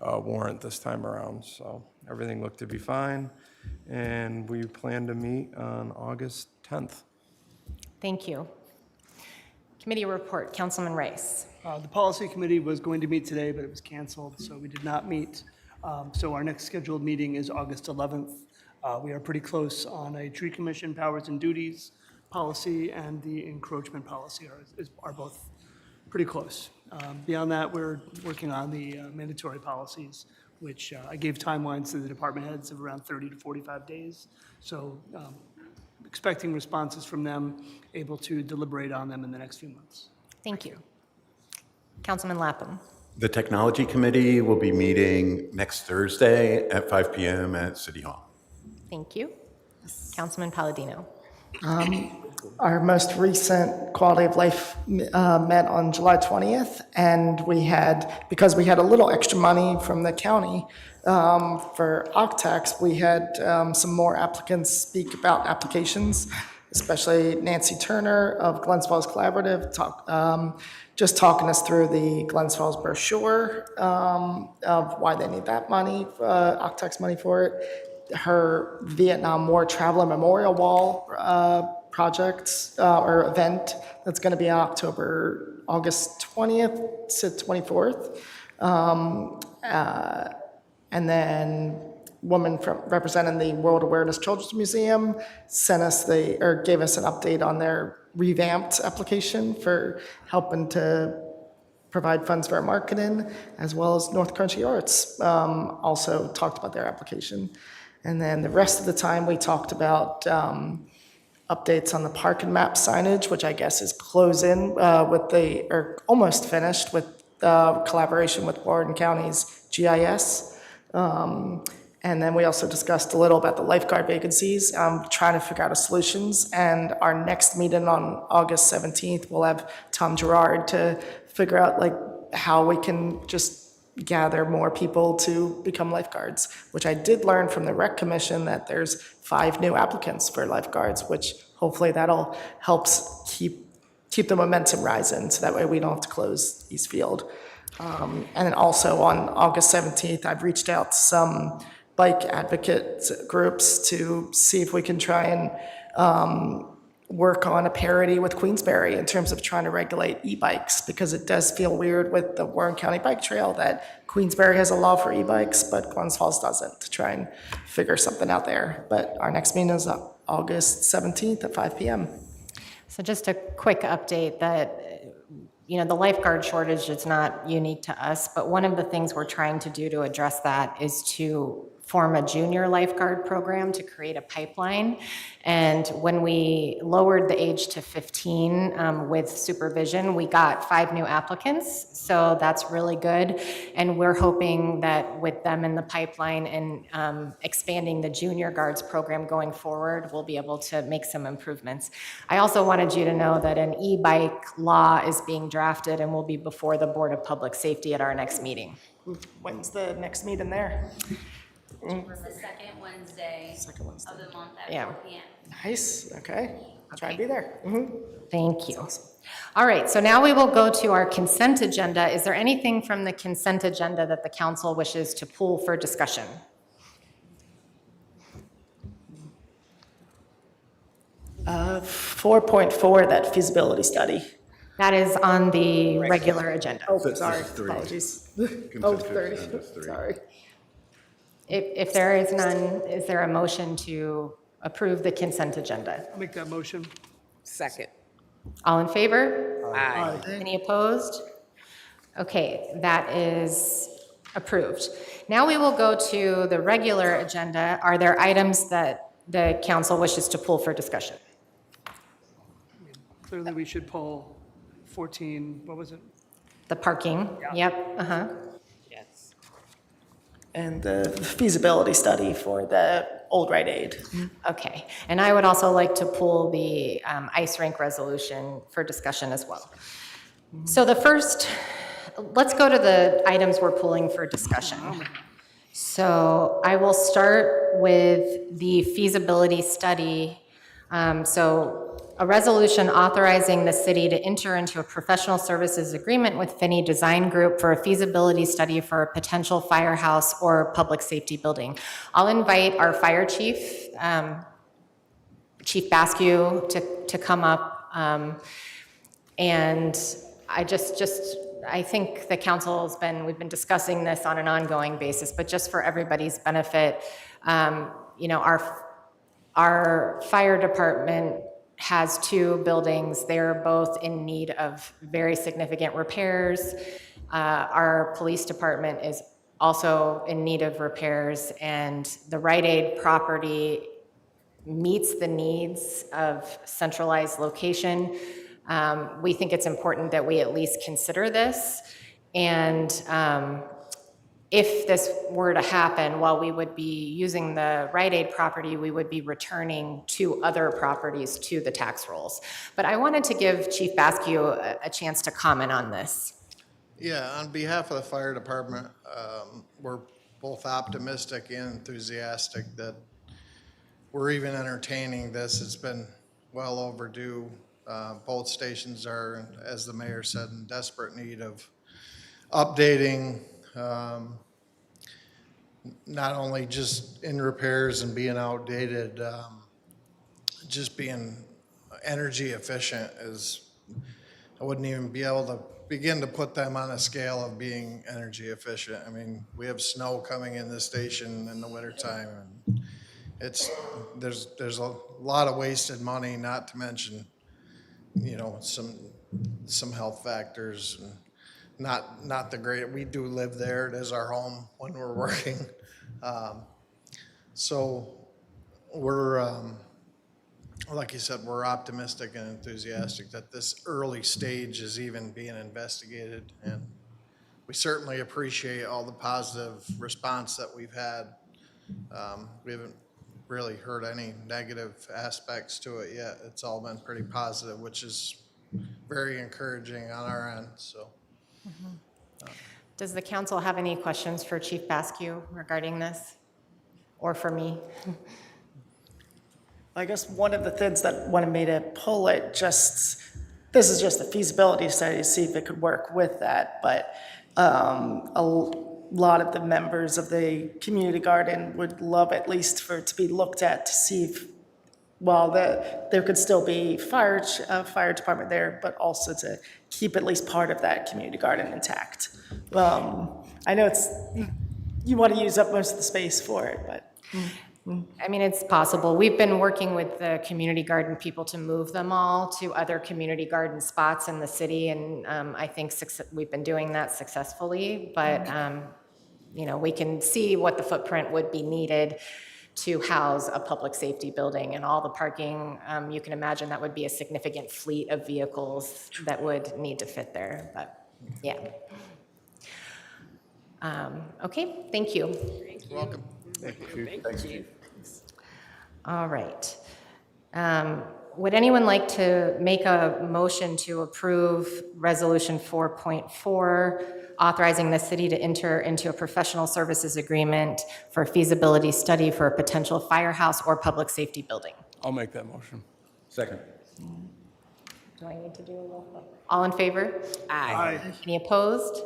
warrant this time around, so everything looked to be fine, and we plan to meet on August 10th. Thank you. Committee report, Councilman Rice. The policy committee was going to meet today, but it was canceled, so we did not meet. So our next scheduled meeting is August 11th. We are pretty close on a tree commission powers and duties policy, and the encroachment policy are both pretty close. Beyond that, we're working on the mandatory policies, which I gave timelines to the department heads of around 30 to 45 days. So expecting responses from them, able to deliberate on them in the next few months. Thank you. Councilman Lapham. The Technology Committee will be meeting next Thursday at 5 p.m. at City Hall. Thank you. Councilman Palladino. Our most recent quality of life met on July 20th, and because we had a little extra money from the county for OCTEX, we had some more applicants speak about applications, especially Nancy Turner of Glens Falls Collaborative, just talking us through the Glens Falls brochure of why they need that money, OCTEX money for it, her Vietnam War Traveler Memorial Wall project or event that's going to be on August 20th to 24th. And then woman representing the World Awareness Children's Museum gave us an update on their revamped application for helping to provide funds for our marketing, as well as North Country Arts also talked about their application. And then the rest of the time, we talked about updates on the parking map signage, which I guess is closing or almost finished with collaboration with Warren County's GIS. And then we also discussed a little about the lifeguard vacancies, trying to figure out a solutions. And our next meeting on August 17th, we'll have Tom Gerard to figure out like how we can just gather more people to become lifeguards, which I did learn from the Rec Commission that there's 5 new applicants for lifeguards, which hopefully that'll helps keep the momentum rising, so that way we don't have to close East Field. And then also on August 17th, I've reached out to some bike advocate groups to see if we can try and work on a parity with Queensbury in terms of trying to regulate e-bikes, because it does feel weird with the Warren County Bike Trail that Queensbury has a law for e-bikes, but Glens Falls doesn't, to try and figure something out there. But our next meeting is August 17th at 5 p.m. So just a quick update that, the lifeguard shortage is not unique to us, but one of the things we're trying to do to address that is to form a junior lifeguard program to create a pipeline. And when we lowered the age to 15 with supervision, we got 5 new applicants. So that's really good. And we're hoping that with them in the pipeline and expanding the junior guards program going forward, we'll be able to make some improvements. I also wanted you to know that an e-bike law is being drafted and will be before the Board of Public Safety at our next meeting. When's the next meeting there? It's the second Wednesday of the month at 4 p.m. Nice, okay. I'll try to be there. Thank you. All right, so now we will go to our consent agenda. Is there anything from the consent agenda that the council wishes to pull for discussion? Uh, 4.4, that feasibility study. That is on the regular agenda. Oh, This is sorry, 3. apologies. Consent Oh, agenda 30, is 3. sorry. If there is none, is there a motion to approve the consent agenda? I'll make that motion. Second. All in favor? Aye. Any opposed? Okay, that is approved. Now we will go to the regular agenda. Are there items that the council wishes to pull for discussion? Clearly, we should pull 14, what was it? The parking, yep, Yes. And the feasibility study for the old Rite Aid. Okay, and I would also like to pull the ice rink resolution for discussion as well. So the first, let's go to the items we're pulling for discussion. So I will start with the feasibility study. So a resolution authorizing the city to enter into a professional services agreement with Finney Design Group for a feasibility study for a potential firehouse or public safety building. I'll invite our fire chief, Chief Basque, to come up. And I think the council's we've been discussing this on an ongoing basis, but just for everybody's benefit, our fire department has 2 buildings. They're both in need of very significant repairs. Our police department is also in need of repairs, and the Rite Aid property meets the needs of centralized location. We think it's important that we at least consider this. And if this were to happen, while we would be using the Rite Aid property, we would be returning 2 other properties to the tax rolls. But I wanted to give Chief Basque a chance to comment on this. Yeah, on behalf of the fire department, we're both optimistic and enthusiastic that we're even entertaining this. It's been well overdue. Both stations are, as the mayor said, in desperate need of updating, not only just in repairs and being outdated, just being energy efficient is, I wouldn't even be able to begin to put them on a scale of being energy efficient. I mean, we have snow coming in this station in the wintertime, and there's a lot of wasted money, not to mention some health factors. And not the great, we do live there. It is our home when we're working. So we're, like you said, we're optimistic and enthusiastic that this early stage is even being investigated. And we certainly appreciate all the positive response that we've had. We haven't really heard any negative aspects to it yet. It's all been pretty positive, which is very encouraging on our end, so. Does the council have any questions for Chief Basque regarding this? Or for me? I guess one of the things that wanted me to pull it, this is just a feasibility study to see if it could work with that, but a lot of the members of the community garden would love at least for it to be looked at to see if, while there could still be fire department there, but also to keep at least part of that community garden intact. I know you want to use up most of the space for it, but. I mean, it's possible. We've been working with the community garden people to move them all to other community garden spots in the city, and I think we've been doing that successfully, but we can see what the footprint would be needed to house a public safety building and all the parking. You can imagine that would be a significant fleet of vehicles that would need to fit there, but yeah. Okay, thank you. You're welcome. Thanks, Chief. All right. Would anyone like to make a motion to approve Resolution 4.4, authorizing the city to enter into a professional services agreement for a feasibility study for a potential firehouse or public safety building? I'll make that motion. Second. Do I need to do a roll call? All in favor? Aye. Any opposed?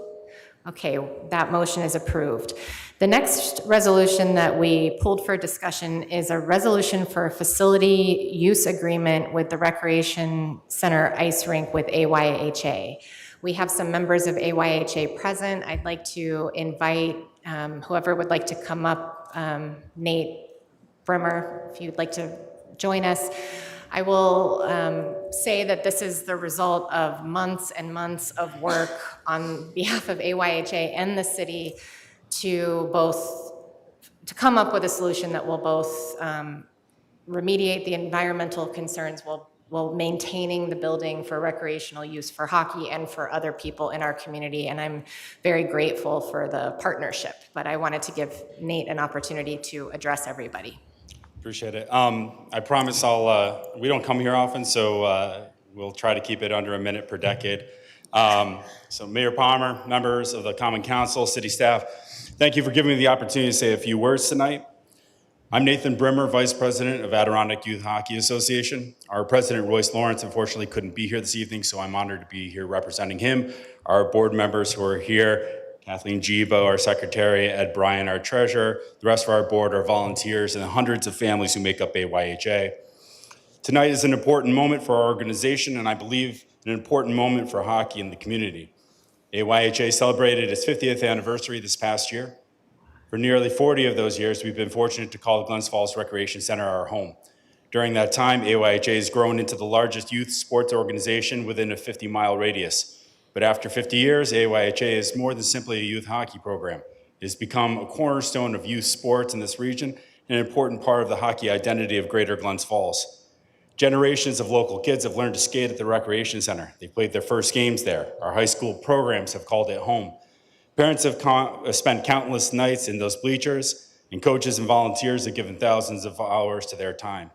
Okay, that motion is approved. The next resolution that we pulled for discussion is a resolution for a facility use agreement with the Recreation Center Ice Rink with AYHA. We have some members of AYHA present. I'd like to invite whoever would like to come up, Nate Brimmer, if you'd like to join us. I will say that this is the result of months and months of work on behalf of AYHA and the city to come up with a solution that will both remediate the environmental concerns while maintaining the building for recreational use for hockey and for other people in our community. And I'm very grateful for the partnership, but I wanted to give Nate an opportunity to address everybody. Appreciate it. I promise we don't come here often, so we'll try to keep it under a minute per decade. So Mayor Palmer, members of the Common Council, city staff, thank you for giving me the opportunity to say a few words tonight. I'm Nathan Brimmer, Vice President of Adirondack Youth Hockey Association. Our President, Royce Lawrence, unfortunately couldn't be here this evening, so I'm honored to be here representing him. Our board members who are here, Kathleen Gibo, our secretary, Ed Bryan, our treasurer, the rest of our board are volunteers, and the hundreds of families who make up AYHA. Tonight is an important moment for our organization, and I believe an important moment for hockey in the community. AYHA celebrated its 50th anniversary this past year. For nearly 40 of those years, we've been fortunate to call the Glens Falls Recreation Center our home. During that time, AYHA has grown into the largest youth sports organization within a 50-mile radius. But after 50 years, AYHA is more than simply a youth hockey program. It has become a cornerstone of youth sports in this region and an important part of the hockey identity of Greater Glens Falls. Generations of local kids have learned to skate at the Recreation Center. They played their first games there. Our high school programs have called it home. Parents have spent countless nights in those bleachers, and coaches and volunteers have given thousands of hours to their time.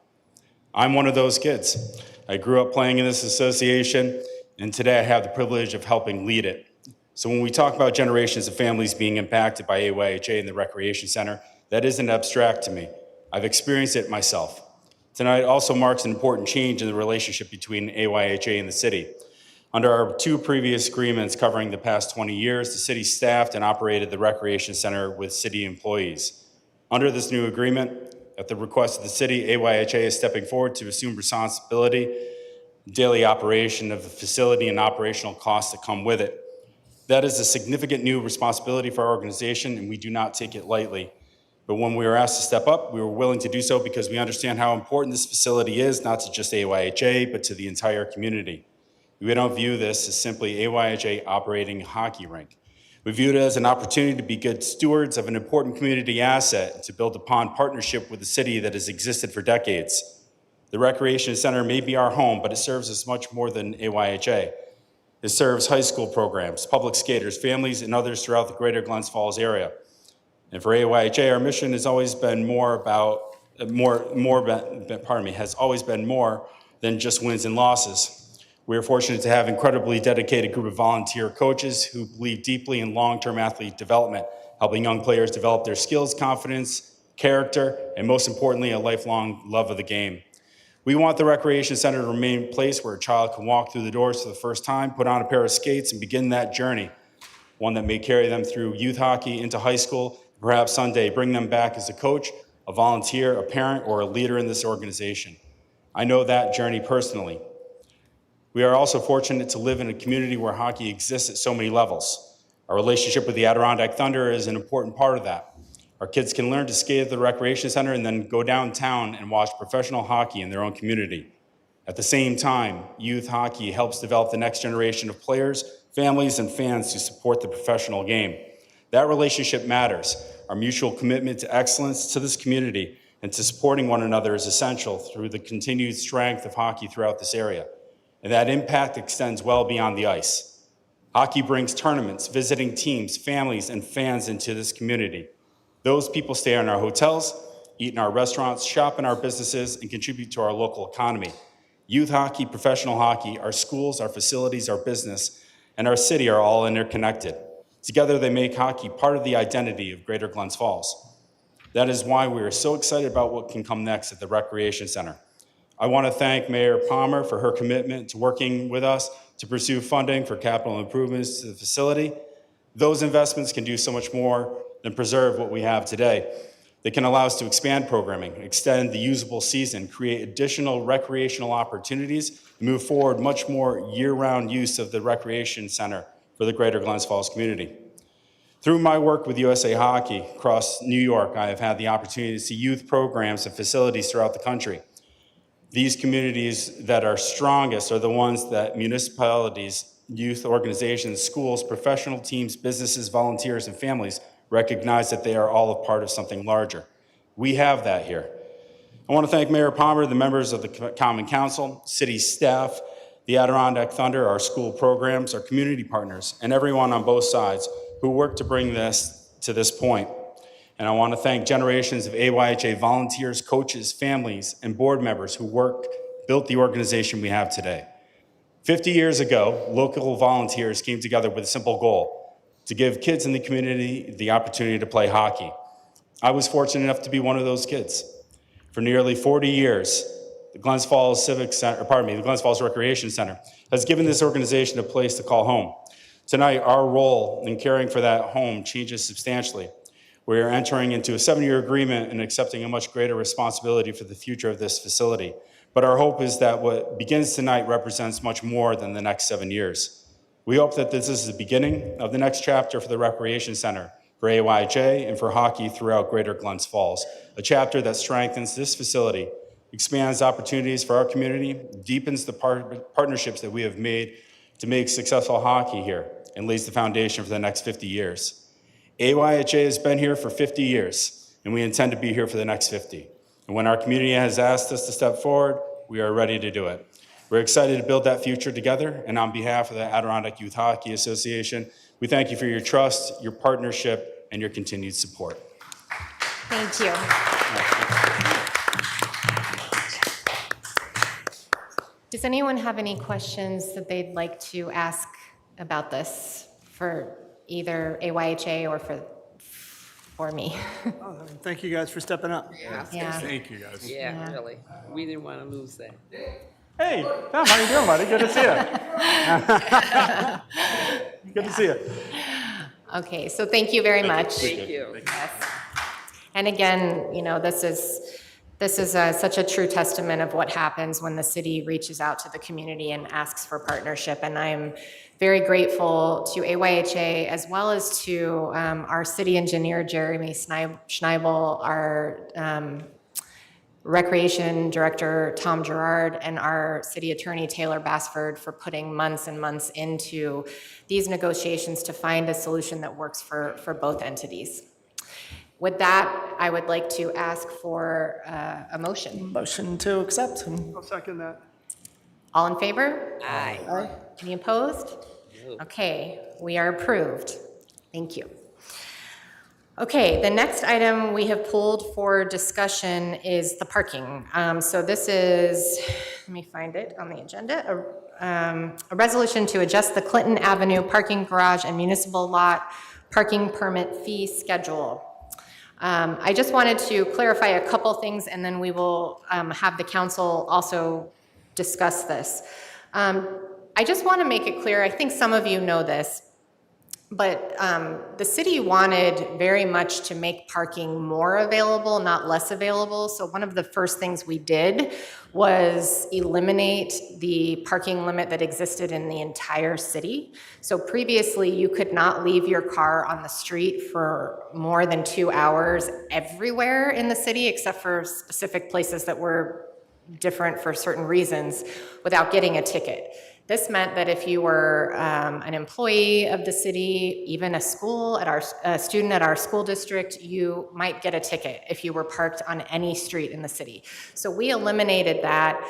I'm one of those kids. I grew up playing in this association, and today I have the privilege of helping lead it. So when we talk about generations of families being impacted by AYHA and the Recreation Center, that isn't abstract to me. I've experienced it myself. Tonight also marks an important change in the relationship between AYHA and the city. Under our two previous agreements covering the past 20 years, the city staffed and operated the Recreation Center with city employees. Under this new agreement, at the request of the city, AYHA is stepping forward to assume responsibility, daily operation of the facility, and operational costs that come with it. That is a significant new responsibility for our organization, and we do not take it lightly. But when we were asked to step up, we were willing to do so because we understand how important this facility is, not to just AYHA, but to the entire community. We don't view this as simply AYHA operating a hockey rink. We view it as an opportunity to be good stewards of an important community asset and to build upon partnership with the city that has existed for decades. The Recreation Center may be our home, but it serves as much more than AYHA. It serves high school programs, public skaters, families, and others throughout the greater Glens Falls area. And for AYHA, our mission has always been has always been more than just wins and losses. We are fortunate to have an incredibly dedicated group of volunteer coaches who believe deeply in long-term athlete development, helping young players develop their skills, confidence, character, and most importantly, a lifelong love of the game. We want the Recreation Center to remain a place where a child can walk through the doors for the first time, put on a pair of skates, and begin that journey, one that may carry them through youth hockey into high school, perhaps someday bring them back as a coach, a volunteer, a parent, or a leader in this organization. I know that journey personally. We are also fortunate to live in a community where hockey exists at so many levels. Our relationship with the Adirondack Thunder is an important part of that. Our kids can learn to skate at the Recreation Center and then go downtown and watch professional hockey in their own community. At the same time, youth hockey helps develop the next generation of players, families, and fans to support the professional game. That relationship matters. Our mutual commitment to excellence to this community and to supporting one another is essential through the continued strength of hockey throughout this area. And that impact extends well beyond the ice. Hockey brings tournaments, visiting teams, families, and fans into this community. Those people stay in our hotels, eat in our restaurants, shop in our businesses, and contribute to our local economy. Youth hockey, professional hockey, our schools, our facilities, our business, and our city are all interconnected. Together, they make hockey part of the identity of Greater Glens Falls. That is why we are so excited about what can come next at the Recreation Center. I want to thank Mayor Palmer for her commitment to working with us to pursue funding for capital improvements to the facility. Those investments can do so much more than preserve what we have today. They can allow us to expand programming, extend the usable season, create additional recreational opportunities, and move forward much more year-round use of the Recreation Center for the Greater Glens Falls community. Through my work with USA Hockey across New York, I have had the opportunity to see youth programs and facilities throughout the country. These communities that are strongest are the ones that municipalities, youth organizations, schools, professional teams, businesses, volunteers, and families recognize that they are all a part of something larger. We have that here. I want to thank Mayor Palmer, the members of the Common Council, city staff, the Adirondack Thunder, our school programs, our community partners, and everyone on both sides who worked to bring this to this point. And I want to thank generations of AYHA volunteers, coaches, families, and board members who built the organization we have today. 50 years ago, local volunteers came together with a simple goal: to give kids in the community the opportunity to play hockey. I was fortunate enough to be one of those kids. For nearly 40 years, the Glens Falls the Glens Falls Recreation Center has given this organization a place to call home. Tonight, our role in caring for that home changes substantially. We are entering into a 7-year agreement and accepting a much greater responsibility for the future of this facility. But our hope is that what begins tonight represents much more than the next 7 years. We hope that this is the beginning of the next chapter for the Recreation Center, for AYHA, and for hockey throughout Greater Glens Falls, a chapter that strengthens this facility, expands opportunities for our community, deepens the partnerships that we have made to make successful hockey here, and lays the foundation for the next 50 years. AYHA has been here for 50 years, and we intend to be here for the next 50. And when our community has asked us to step forward, we are ready to do it. We're excited to build that future together, and on behalf of the Adirondack Youth Hockey Association, we thank you for your trust, your partnership, and your continued support. Thank you. Does anyone have any questions that they'd like to ask about this for either AYHA or for me? Thank you guys for stepping up. Yeah. Thank you guys. Yeah, really. We didn't want to lose that. Hey, Tom, how you doing, buddy? Good to see you. Good to see you. Okay, so thank you very much. Thank you. Yes. And again, this is This is such a true testament of what happens when the city reaches out to the community and asks for partnership. And I'm very grateful to AYHA as well as to our city engineer, Jeremy Schneibel, our Recreation Director, Tom Gerard, and our city attorney, Taylor Bassford, for putting months and months into these negotiations to find a solution that works for both entities. With that, I would like to ask for a motion. Motion to accept. I'll second that. All in favor? Aye. Any opposed? Okay, we are approved. Thank you. Okay, the next item we have pulled for discussion is the parking. So this is, let me find it on the agenda, a resolution to adjust the Clinton Avenue parking garage and municipal lot parking permit fee schedule. I just wanted to clarify a couple things, and then we will have the council also discuss this. I just want to make it clear, I think some of you know this, but the city wanted very much to make parking more available, not less available. So one of the first things we did was eliminate the parking limit that existed in the entire city. So previously, you could not leave your car on the street for more than 2 hours everywhere in the city, except for specific places that were different for certain reasons, without getting a ticket. This meant that if you were an employee of the city, even a student at our school district, you might get a ticket if you were parked on any street in the city. So we eliminated that,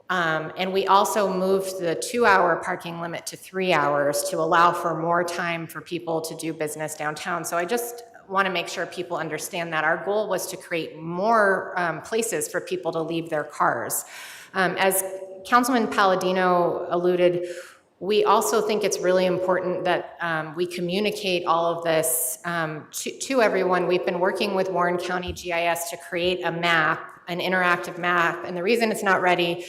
and we also moved the 2-hour parking limit to 3 hours to allow for more time for people to do business downtown. So I just want to make sure people understand that our goal was to create more places for people to leave their cars. As Councilman Palladino alluded, we also think it's really important that we communicate all of this to everyone. We've been working with Warren County GIS to create a map, an interactive map, and the reason it's not ready,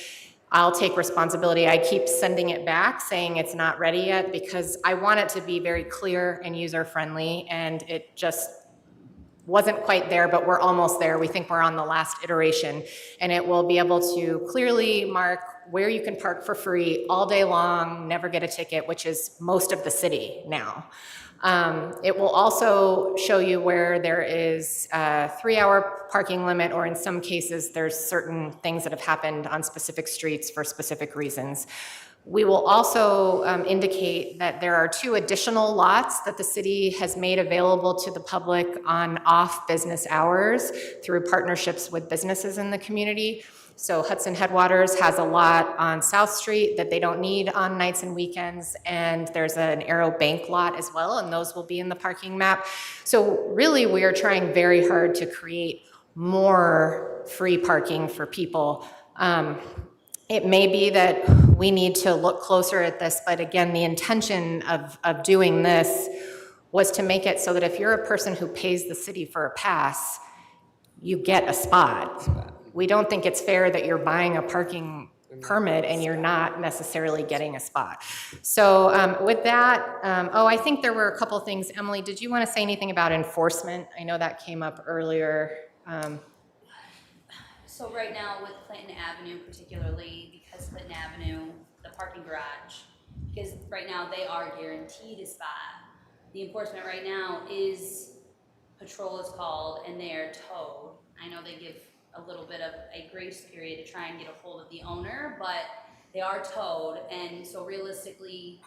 I'll take responsibility. I keep sending it back saying it's not ready yet because I want it to be very clear and user-friendly, and it just wasn't quite there, but we're almost there. We think we're on the last iteration, and it will be able to clearly mark where you can park for free all day long, never get a ticket, which is most of the city now. It will also show you where there is a 3-hour parking limit, or in some cases, there's certain things that have happened on specific streets for specific reasons. We will also indicate that there are 2 additional lots that the city has made available to the public on off business hours through partnerships with businesses in the community. So Hudson Headwaters has a lot on South Street that they don't need on nights and weekends, and there's an Arrow Bank lot as well, and those will be in the parking map. So really, we are trying very hard to create more free parking for people. It may be that we need to look closer at this, but again, the intention of doing this was to make it so that if you're a person who pays the city for a pass, you get a spot. We don't think it's fair that you're buying a parking permit and you're not necessarily getting a spot. So with that, I think there were a couple things. Emily, did you want to say anything about enforcement? I know that came up earlier. So right now with Clinton Avenue particularly, because Clinton Avenue, the parking garage, because right now they are guaranteed a spot. The enforcement right now is, patrol is called, and they are towed. I know they give a little bit of a grace period to try and get a hold of the owner, but they are towed, and so realistically,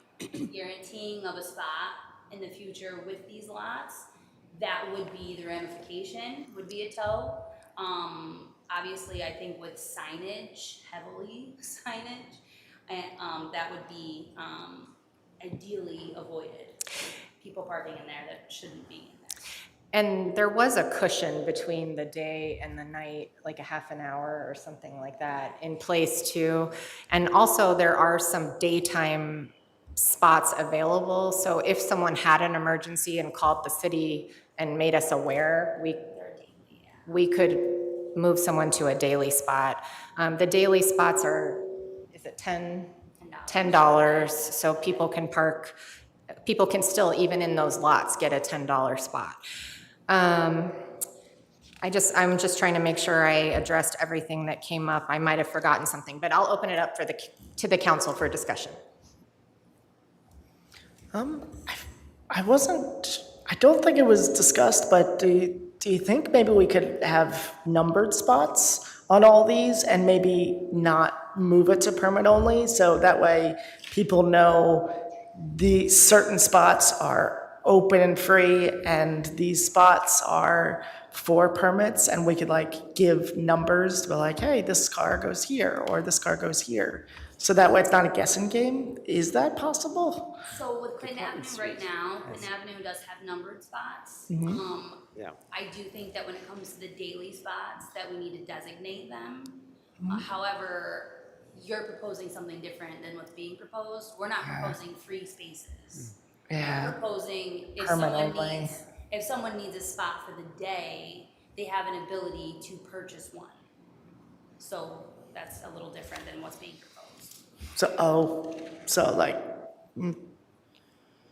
guaranteeing of a spot in the future with these lots, that would be the ramification, would be a tow. Obviously, I think with signage, heavily signage, and that would be ideally avoided. People parking in there that shouldn't be in there. And there was a cushion between the day and the night, like a half an hour or something like that in place too. And also there are some daytime spots available. So if someone had an emergency and called the city and made us aware, we could move someone to a daily spot. The daily spots are, is it $10? So people can park, people can still, even in those lots, get a $10 spot. I'm just trying to make sure I addressed everything that came up. I might have forgotten something, but I'll open it up to the council for discussion. I wasn't, I don't think it was discussed, but do you think maybe we could have numbered spots on all these and maybe not move it to permit only? So that way people know the certain spots are open and free and these spots are for permits, and we could like give numbers to be like, hey, this car goes here or this car goes here. So that way it's not a guessing game. Is that possible? So with Clinton Avenue right now, Clinton Avenue does have numbered spots. Yeah. I do think that when it comes to the daily spots, that we need to designate them. However, you're proposing something different than what's being proposed. We're not proposing free spaces. Yeah. We're proposing Permanently. if someone needs a spot for the day, they have an ability to purchase one. So that's a little different than what's being proposed.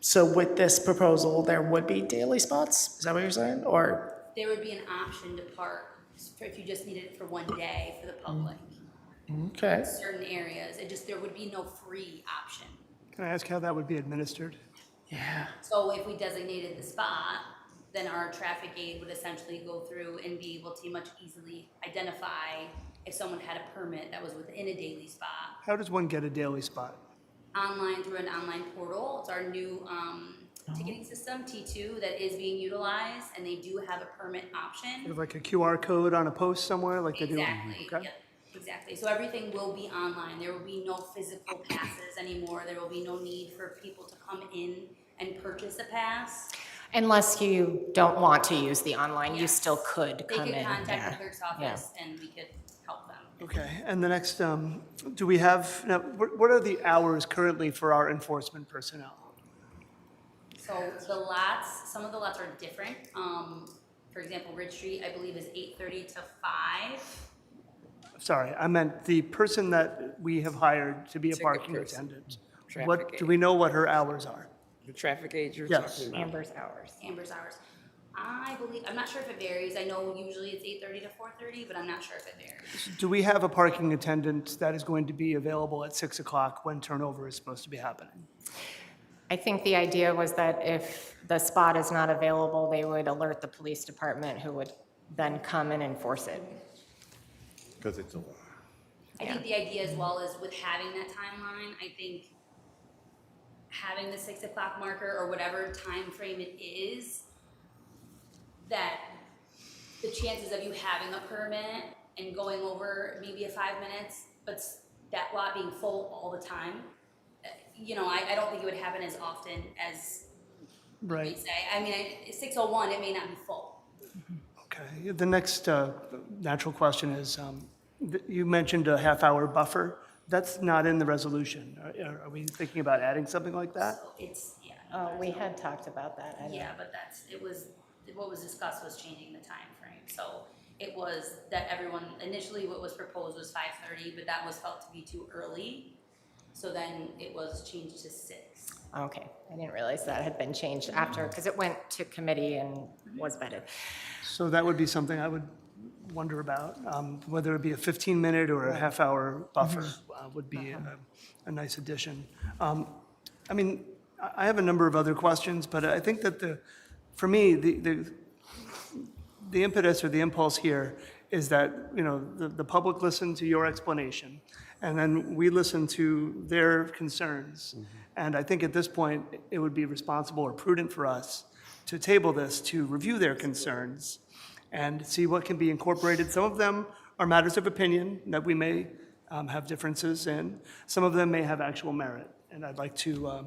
So with this proposal, there would be daily spots? Is that what you're saying? Or, There would be an option to park if you just needed it for one day for the public. okay. In certain areas, there would be no free option. Can I ask how that would be administered? Yeah. So if we designated the spot, then our traffic aid would essentially go through and be able to much easily identify if someone had a permit that was within a daily spot. How does one get a daily spot? Online through an online portal. It's our new ticketing system, T2, that is being utilized, and they do have a permit option. Sort of like a QR code on a post somewhere like they do? Exactly, Okay. yep, exactly. So everything will be online. There will be no physical passes anymore. There will be no need for people to come in and purchase a pass. Unless you don't want to use the online, you still could They come could in. contact the Yeah. clerk's office and we could help them. Okay, and the next, do we have, now, what are the hours currently for our enforcement personnel? So the lots, some of the lots are different. For example, Ridge Street, I believe, is 8:30 to 5. Sorry, I meant the person that we have hired to be a Ticket parking person. attendant. Traffic What, do aid. we know what her hours are? The traffic aid you're Yes. talking about? Amber's hours. Amber's hours. I believe, I'm not sure if it varies. I know usually it's 8:30 to 4:30, but I'm not sure if it varies. Do we have a parking attendant that is going to be available at 6 o'clock when turnover is supposed to be happening? I think the idea was that if the spot is not available, they would alert the police department, who would then come and enforce it. Because it's a I think the idea as well is with having that timeline, I think having the 6 o'clock marker or whatever time frame it is, that the chances of you having a permit and going over maybe a 5 minutes, but that lot being full all the time, I don't think it would happen as often as you Right. might say. I mean, 6:01, it may not be full. Okay, the next natural question is, you mentioned a half-hour buffer. That's not in the resolution. Are we thinking about adding something like that? So it's, yeah. Oh, we had talked about that. I don't Yeah, know. but what was discussed was changing the time frame. So it was that initially what was proposed was 5:30, but that was felt to be too early. So then it was changed to 6. Okay, I didn't realize that had been changed after, because it went to committee and was vetted. So that would be something I would wonder about, whether it be a 15-minute or a half-hour buffer would be a nice addition. I mean, I have a number of other questions, but I think that for me, the impetus or the impulse here is that, the public listen to your explanation, and then we listen to their concerns. And I think at this point, it would be responsible or prudent for us to table this, to review their concerns and see what can be incorporated. Some of them are matters of opinion that we may have differences in. Some of them may have actual merit. And I'd like to,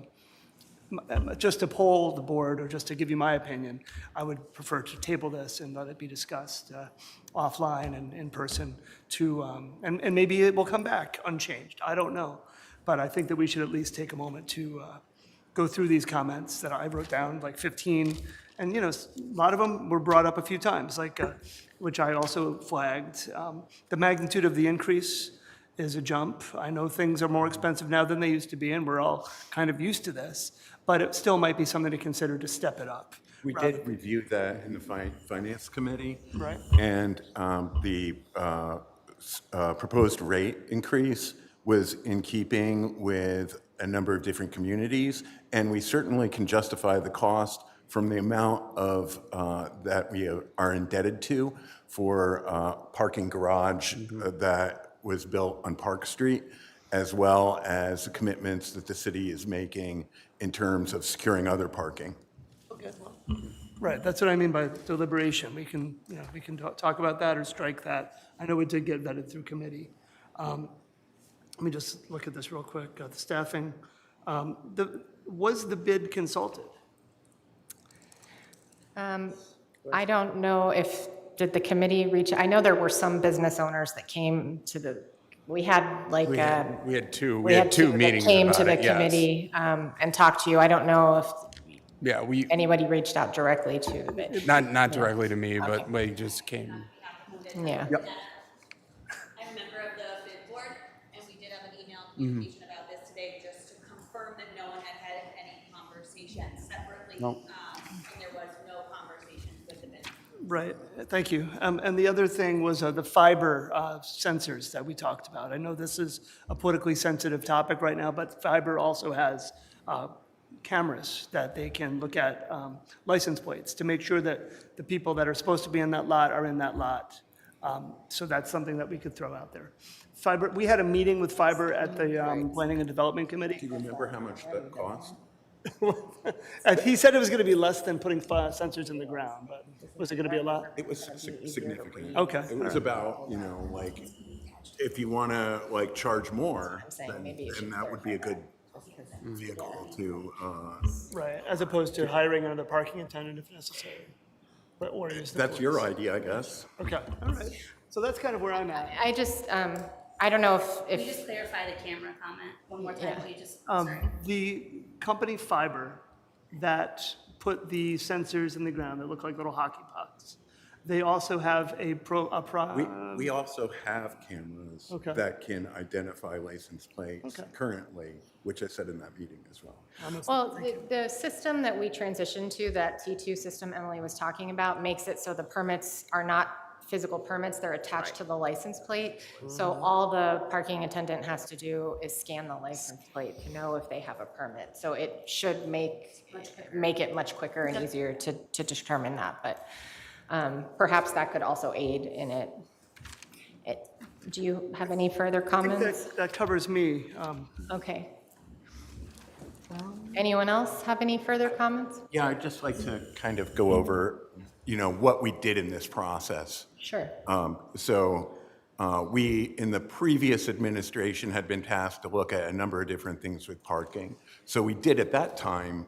just to poll the board or just to give you my opinion, I would prefer to table this and let it be discussed offline and in person and maybe it will come back unchanged. I don't know. But I think that we should at least take a moment to go through these comments that I wrote down, like 15. And, a lot of them were brought up a few times, like which I also flagged. The magnitude of the increase is a jump. I know things are more expensive now than they used to be, and we're all kind of used to this, but it still might be something to consider to step it up. We did review that in the Finance Committee. Right. And the proposed rate increase was in keeping with a number of different communities, and we certainly can justify the cost from the amount of that we are indebted to for parking garage that was built on Park Street, as well as the commitments that the city is making in terms of securing other parking. Okay. Right, that's what I mean by deliberation. We can, we can talk about that or strike that. I know it did get vetted through committee. Let me just look at this real quick, the staffing. Was the bid consulted? I don't know did the committee reach, I know there were some business owners that came to we had like. We had two that meetings came about to the it, yes. committee and talked to you. I don't know if Yeah, anybody reached out directly to the bid. not directly to me, but we just came. Yeah. Yep. I'm a member of the bid board, and we did have an email Mm-hmm. communication about this today, just to confirm that no one had any conversations separately. No. And there was no conversations with the bid. Right, thank you. And the other thing was the fiber sensors that we talked about. I know this is a politically sensitive topic right now, but fiber also has cameras that they can look at license plates to make sure that the people that are supposed to be in that lot are in that lot. So that's something that we could throw out there. Fiber, we had a meeting with fiber at the Planning and Development Committee. Do you remember how much that cost? And he said it was going to be less than putting sensors in the ground, but was it going to be a lot? It was significant. Okay. It was about, like, if you want to, like, charge more, then that would be a good vehicle to, Right, as opposed to hiring another parking attendant if necessary. But, or use the that's your police. idea, I guess. Okay, all right. So that's kind of where I'm at. I just, I don't know Can you if, just clarify the camera comment one more time? Will you just, Um, sorry. The company Fiber that put the sensors in the ground that look like little hockey pucks, they also have We also have cameras Okay. that can identify license plates Okay. currently, which I said in that meeting as well. well, the system that we transitioned to, that T2 system Emily was talking about, makes it so the permits are not physical permits, they're attached to the license plate. So all the parking attendant has to do is scan the license plate to know if they have a permit. So it should make it much quicker and easier to determine that, but perhaps that could also aid in it. Do you have any further I think comments? that covers me. Okay. Anyone else have any further comments? Yeah, I'd just like to kind of go over, what we did in this process. Sure. We, in the previous administration, had been tasked to look at a number of different things with parking. So we did at that time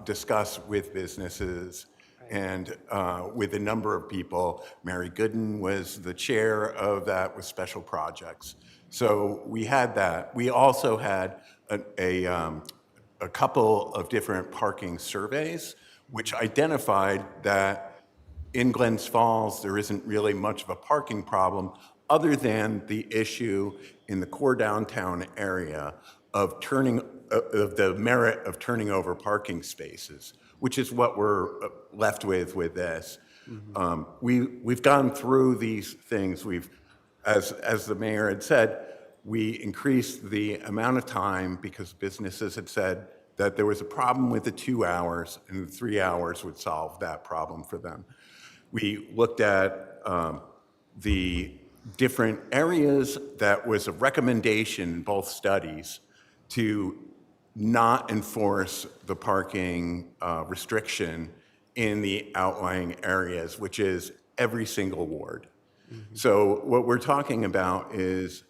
discuss with businesses and with a number of people. Mary Gooden was the chair of that with special projects. So we had that. We also had a couple of different parking surveys, which identified that in Glens Falls, there isn't really much of a parking problem other than the issue in the core downtown area of the merit of turning over parking spaces, which is what we're left with this. We've gone through these things. As the mayor had said, we increased the amount of time because businesses had said that there was a problem with the 2 hours and the 3 hours would solve that problem for them. We looked at the different areas that was a recommendation in both studies to not enforce the parking restriction in the outlying areas, which is every single ward. So what we're talking about is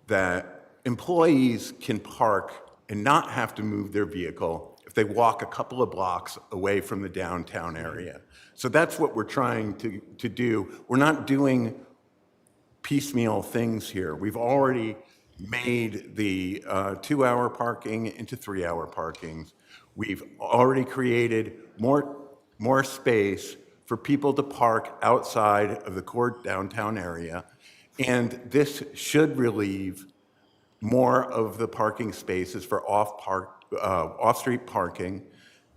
that employees can park and not have to move their vehicle if they walk a couple of blocks away from the downtown area. So that's what we're trying to do. We're not doing piecemeal things here. We've already made the 2-hour parking into 3-hour parkings. We've already created more space for people to park outside of the core downtown area. And this should relieve more of the parking spaces for off-street parking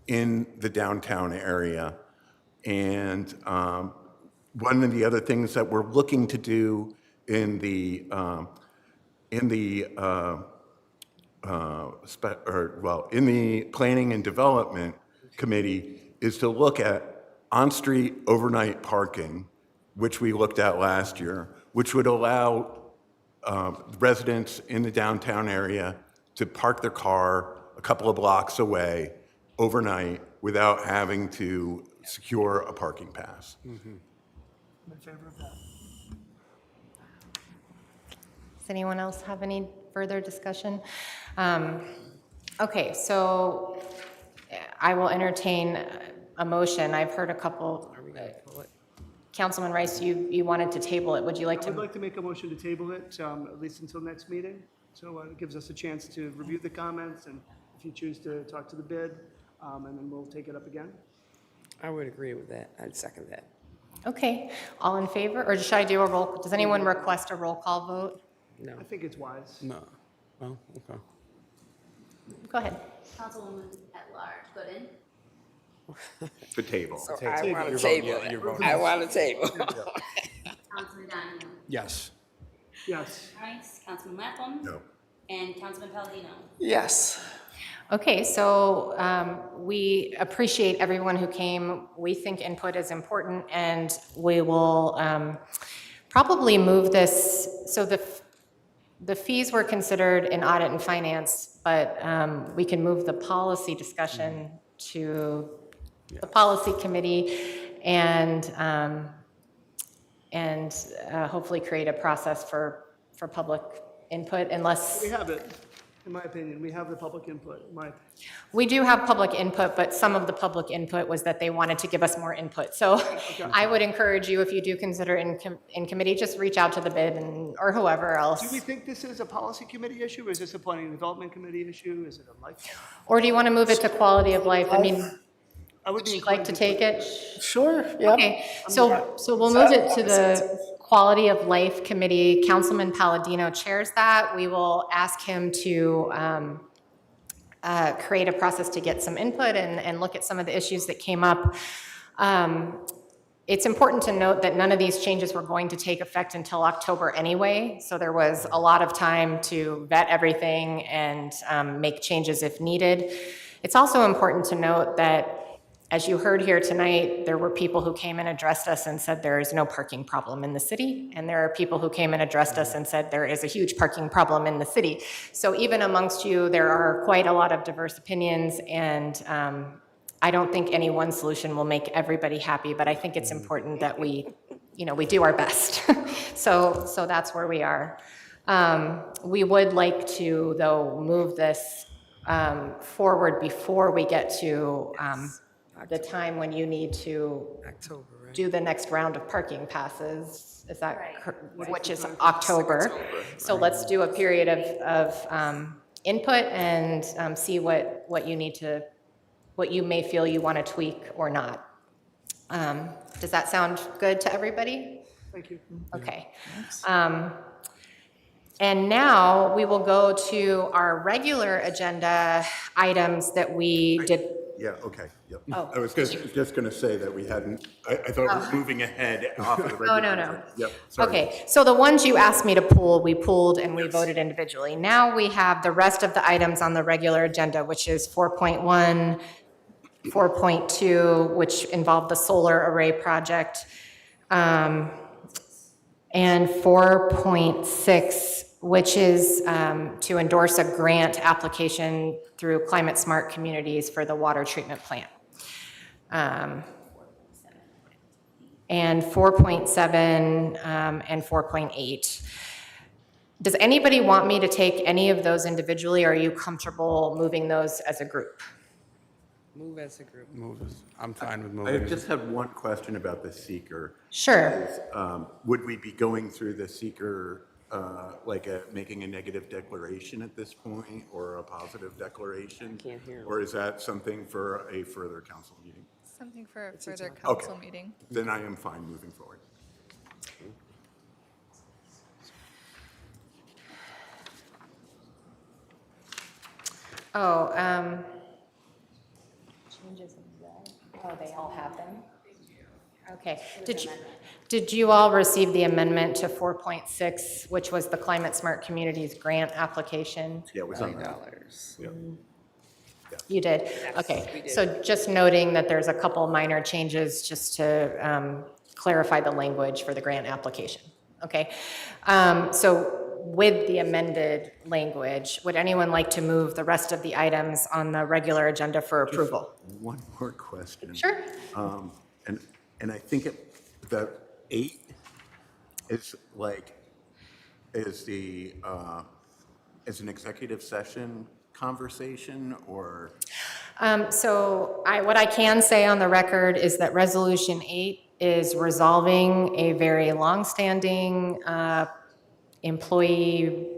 in the downtown area. And one of the other things that we're looking to do in the Planning and Development Committee is to look at on-street overnight parking, which we looked at last year, which would allow residents in the downtown area to park their car a couple of blocks away overnight without having to secure a parking pass. I'm in favor of that. Does anyone else have any further discussion? Okay, so I will entertain a motion. I've heard a couple. Councilman Rice, you wanted to table it. Would you like I would to? like to make a motion to table it, at least until next meeting. So it gives us a chance to review the comments, and if you choose to talk to the bid, and then we'll take it up again. I would agree with that. I'd second that. Okay, all in favor? Or should I do a roll? Does anyone request a roll call vote? No. I think it's wise. No. Oh, okay. Go ahead. Councilwoman at large, Gooden. The table. So I want to table it. I want to table. Councilman Donahue. Yes. Yes. Rice, Councilman Lapham. No. And Councilman Palladino. Yes. Okay, so we appreciate everyone who came. We think input is important, and we will probably move this. So the fees were considered in audit and finance, but we can move the policy discussion to the policy committee and hopefully create a process for public input unless. We have it, in my opinion. We have the public input, We do have public input, but some of the public input was that they wanted to give us more input. So I would encourage you, if you do consider in committee, just reach out to the bid or whoever else. Do we think this is a policy committee issue? Is this a planning and development committee issue? Is it a life? Or do you want to move it to quality of life? I mean, I would would you like to take it? Sure, yeah. Okay, so we'll move it to the Quality of Life Committee. Councilman Palladino chairs that. We will ask him to create a process to get some input and look at some of the issues that came up. It's important to note that none of these changes were going to take effect until October anyway, so there was a lot of time to vet everything and make changes if needed. It's also important to note that, as you heard here tonight, there were people who came and addressed us and said there is no parking problem in the city, and there are people who came and addressed us and said there is a huge parking problem in the city. So even amongst you, there are quite a lot of diverse opinions, and I don't think any one solution will make everybody happy, but I think it's important that we do our best. So that's where we are. We would like to, though, move this forward before we get to the time when you need to do the next round of parking passes. Is that which is October? So let's do a period of input and see what you need to, what you may feel you want to tweak or not. Does that sound good to everybody? Thank you. Okay. And now we will go to our regular agenda items that we did. Yeah, okay, yep. Oh. I was just going to say that we hadn't, I thought we were moving ahead off of the regular. Oh, no. Yep, sorry. Okay, so the ones you asked me to pull, we pulled and we voted individually. Now we have the rest of the items on the regular agenda, which is 4.1, 4.2, which involved the solar array project, and 4.6, which is to endorse a grant application through Climate Smart Communities for the water treatment plant. And 4.7 and 4.8. Does anybody want me to take any of those individually, or are you comfortable moving those as a group? Move as a group. I'm fine with I moving. just have one question about the seeker. Sure. Would we be going through the seeker, making a negative declaration at this point, or a positive declaration? Can't hear. Or is that something for a further council meeting? Something for a further council meeting. Then I am fine moving forward. Oh, changes of that. Oh, they all have them? Okay. Did you all receive the amendment to 4.6, which was the Climate Smart Communities grant application? Yeah, it was on that. Yeah. You did? Okay. So just noting that there's a couple minor changes just to clarify the language for the grant application. Okay. So with the amended language, would anyone like to move the rest of the items on the regular agenda for approval? One more question. Sure. And I think the 8 is is an executive session conversation or? What I can say on the record is that Resolution 8 is resolving a very longstanding employee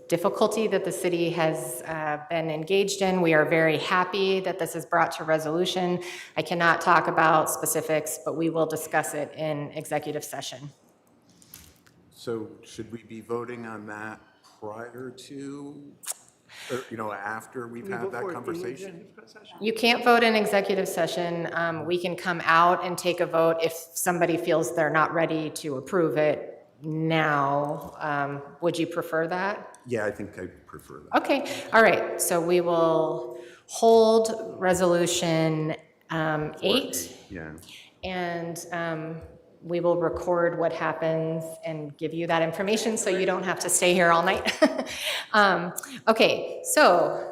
difficulty that the city has been engaged in. We are very happy that this is brought to resolution. I cannot talk about specifics, but we will discuss it in executive session. So should we be voting on that prior to, or, after we've had that conversation? You can't vote in executive session. We can come out and take a vote if somebody feels they're not ready to approve it now. Would you prefer that? Yeah, I think I prefer that. Okay, all right. So we will hold resolution 8. Yeah. And we will record what happens and give you that information so you don't have to stay here all night. Okay, so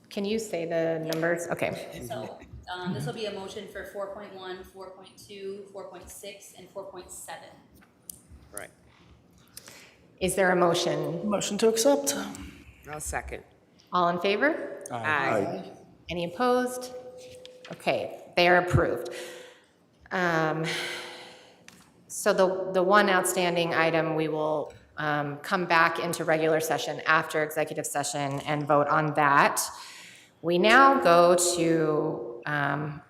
can you say the numbers? Okay. So this will be a motion for 4.1, 4.2, 4.6, and 4.7. Right. Is there a motion? Motion to accept. I'll second. All in favor? Aye. Any opposed? Okay, they are approved. So the one outstanding item, we will come back into regular session after executive session and vote on that. We now go to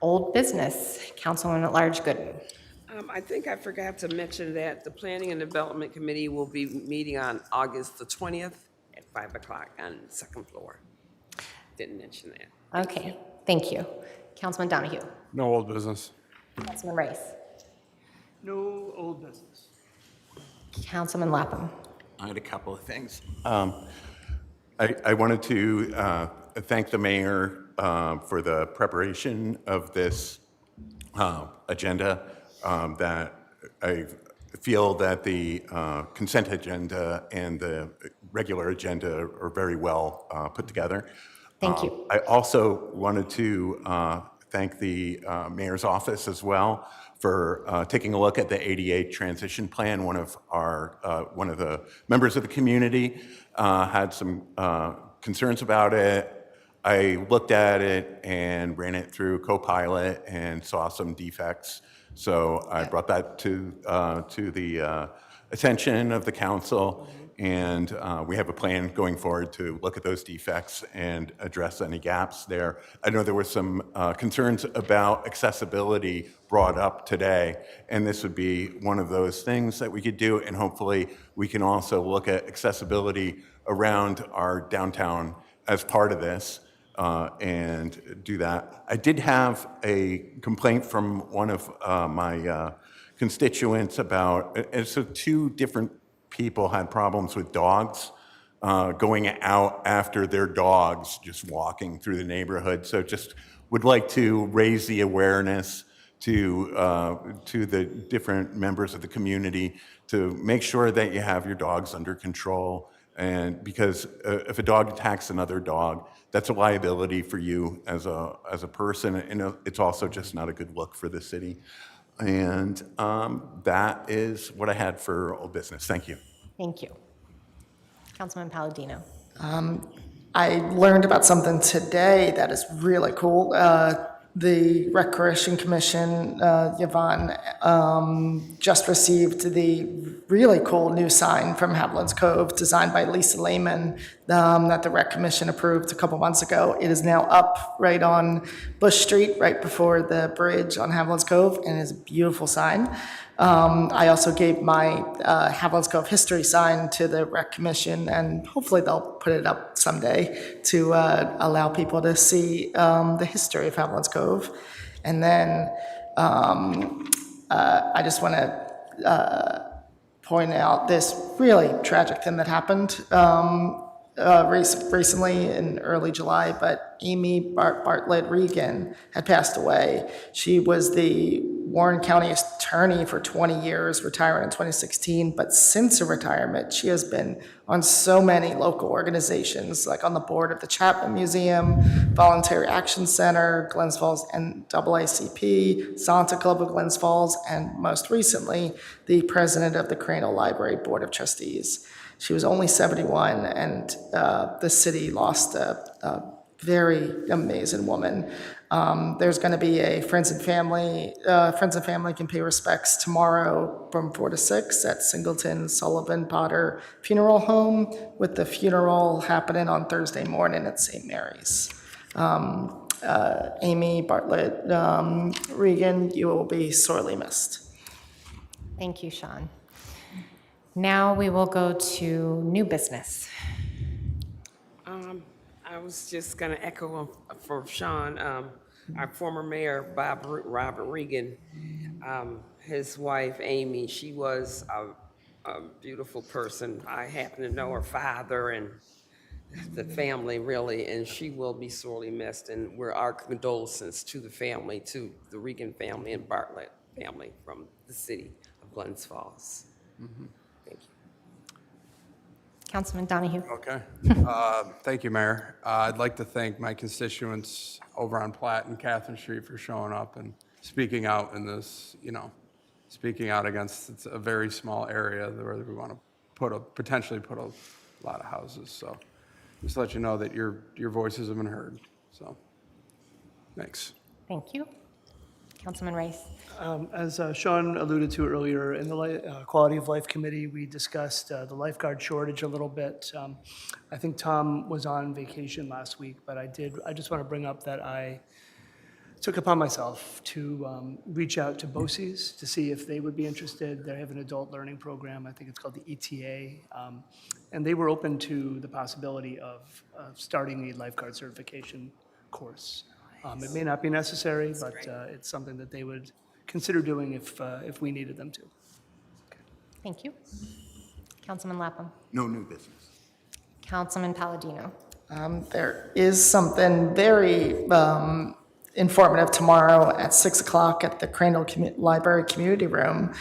old business. Councilwoman at Large Gooden. I think I forgot to mention that the Planning and Development Committee will be meeting on August the 20th at 5 o'clock on the second floor. Didn't mention that. Okay, thank you. Councilman Donahue. No old business. Councilman Rice. No old business. Councilman Lapham. I had a couple of things. I wanted to thank the mayor for the preparation of this agenda. That I feel that the consent agenda and the regular agenda are very well put together. Thank you. I also wanted to thank the mayor's office as well for taking a look at the ADA transition plan. One of the members of the community had some concerns about it. I looked at it and ran it through Copilot and saw some defects. So I brought that to the attention of the council, and we have a plan going forward to look at those defects and address any gaps there. I know there were some concerns about accessibility brought up today, and this would be one of those things that we could do, and hopefully we can also look at accessibility around our downtown as part of this. And do that. I did have a complaint from one of my constituents about, and so 2 different people had problems with dogs going out after their dogs, just walking through the neighborhood. So just would like to raise the awareness to the different members of the community to make sure that you have your dogs under control. And because if a dog attacks another dog, that's a liability for you as a person, and it's also just not a good look for the city. And that is what I had for old business. Thank you. Thank you. Councilman Palladino. I learned about something today that is really cool. The Recreation Commission, Yvonne, just received the really cool new sign from Haviland's Cove, designed by Lisa Lehman, that the Rec Commission approved a couple months ago. It is now up right on Bush Street, right before the bridge on Haviland's Cove, and it's a beautiful sign. I also gave my Haviland's Cove history sign to the Rec Commission, and hopefully they'll put it up someday to allow people to see the history of Haviland's Cove. And then I just want to point out this really tragic thing that happened recently in early July, but Amy Bartlett Regan had passed away. She was the Warren County attorney for 20 years, retiring in 2016, but since her retirement, she has been on so many local organizations, like on the board of the Chapman Museum, Voluntary Action Center, Glens Falls NAACP, Santa Club of Glens Falls, and most recently, the president of the Crandall Library Board of Trustees. She was only 71, and the city lost a very amazing woman. There's going to be a Friends and Family can pay respects tomorrow from 4 to 6 at Singleton Sullivan Potter Funeral Home, with the funeral happening on Thursday morning at St. Mary's. Amy Bartlett Regan, you will be sorely missed. Thank you, Sean. Now we will go to new business. I was just going to echo for Sean, our former mayor, Robert Regan, his wife, Amy. She was a beautiful person. I happen to know her father and the family, really, and she will be sorely missed. And our condolences to the family, to the Regan family and Bartlett family from the city of Glens Falls. Mm-hmm. Thank you. Councilman Donahue. Okay. Thank you, Mayor. I'd like to thank my constituents over on Platt and Catherine Street for showing up and speaking out in this, speaking out against, it's a very small area where we want to potentially put a lot of houses. So just to let you know that your voices have been heard. So thanks. Thank you. Councilman Rice. As Sean alluded to earlier, in the Quality of Life Committee, we discussed the lifeguard shortage a little bit. I think Tom was on vacation last week, but I just want to bring up that I took upon myself to reach out to BOCES to see if they would be interested. They have an adult learning program. I think it's called the ETA. And they were open to the possibility of starting the lifeguard certification course. It may not be necessary, but it's something that they would consider doing if we needed them to. Thank you. Councilman Lapham. No new business. Councilman Palladino. There is something very informative tomorrow at 6 o'clock at the Crandall Library Community Room,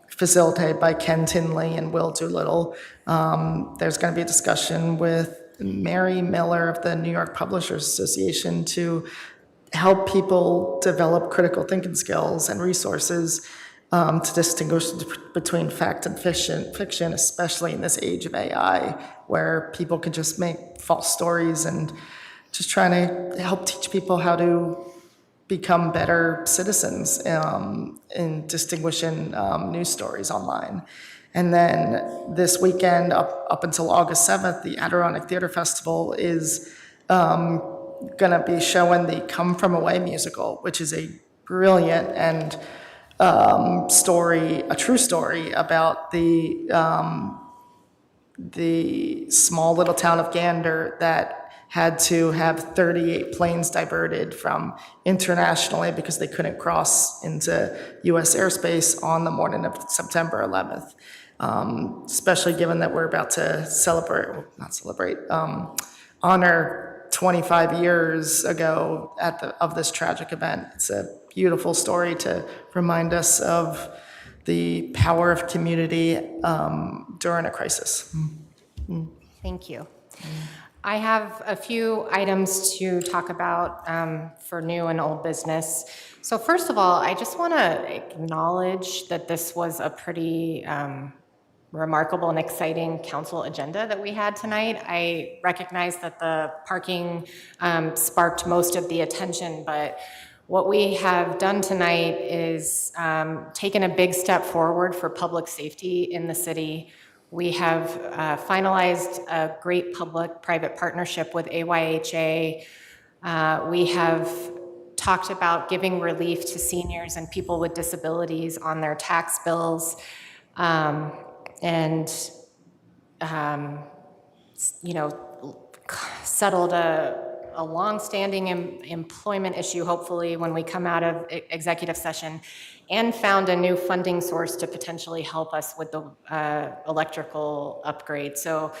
facilitated by Ken Tinley and Will Doolittle. There's going to be a discussion with Mary Miller of the New York Publishers Association to help people develop critical thinking skills and resources to distinguish between fact and fiction, especially in this age of AI, where people can just make false stories, and just trying to help teach people how to become better citizens in distinguishing news stories online. And then this weekend, up until August 7th, the Adirondack Theater Festival is going to be showing the Come From Away musical, which is a brilliant and a true story about the small little town of Gander that had to have 38 planes diverted from internationally because they couldn't cross into U.S. airspace on the morning of September 11th. Especially given that we're about to honor 25 years ago of this tragic event. It's a beautiful story to remind us of the power of community during a crisis. Thank you. I have a few items to talk about for new and old business. So first of all, I just want to acknowledge that this was a pretty remarkable and exciting council agenda that we had tonight. I recognize that the parking sparked most of the attention, but what we have done tonight is taken a big step forward for public safety in the city. We have finalized a great public-private partnership with AYHA. We have talked about giving relief to seniors and people with disabilities on their tax bills. And you know, settled a long-standing employment issue, hopefully, when we come out of executive session, and found a new funding source to potentially help us with the electrical upgrade. So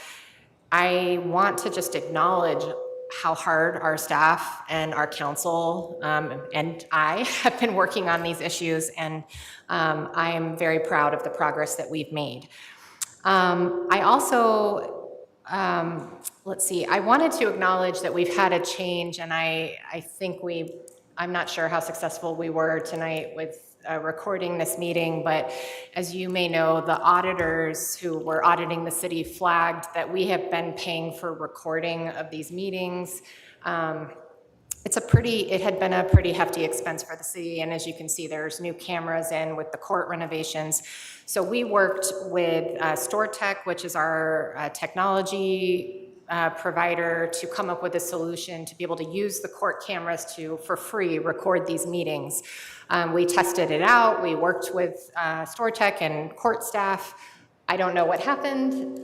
I want to just acknowledge how hard our staff and our council and I have been working on these issues, and I am very proud of the progress that we've made. I also, let's see, I wanted to acknowledge that we've had a change, and I think I'm not sure how successful we were tonight with recording this meeting, but as you may know, the auditors who were auditing the city flagged that we have been paying for recording of these meetings. It had been a pretty hefty expense for the city, and as you can see, there's new cameras in with the court renovations. So we worked with StoreTech, which is our technology provider, to come up with a solution to be able to use the court cameras to, for free, record these meetings. We tested it out. We worked with StoreTech and court staff. I don't know what happened,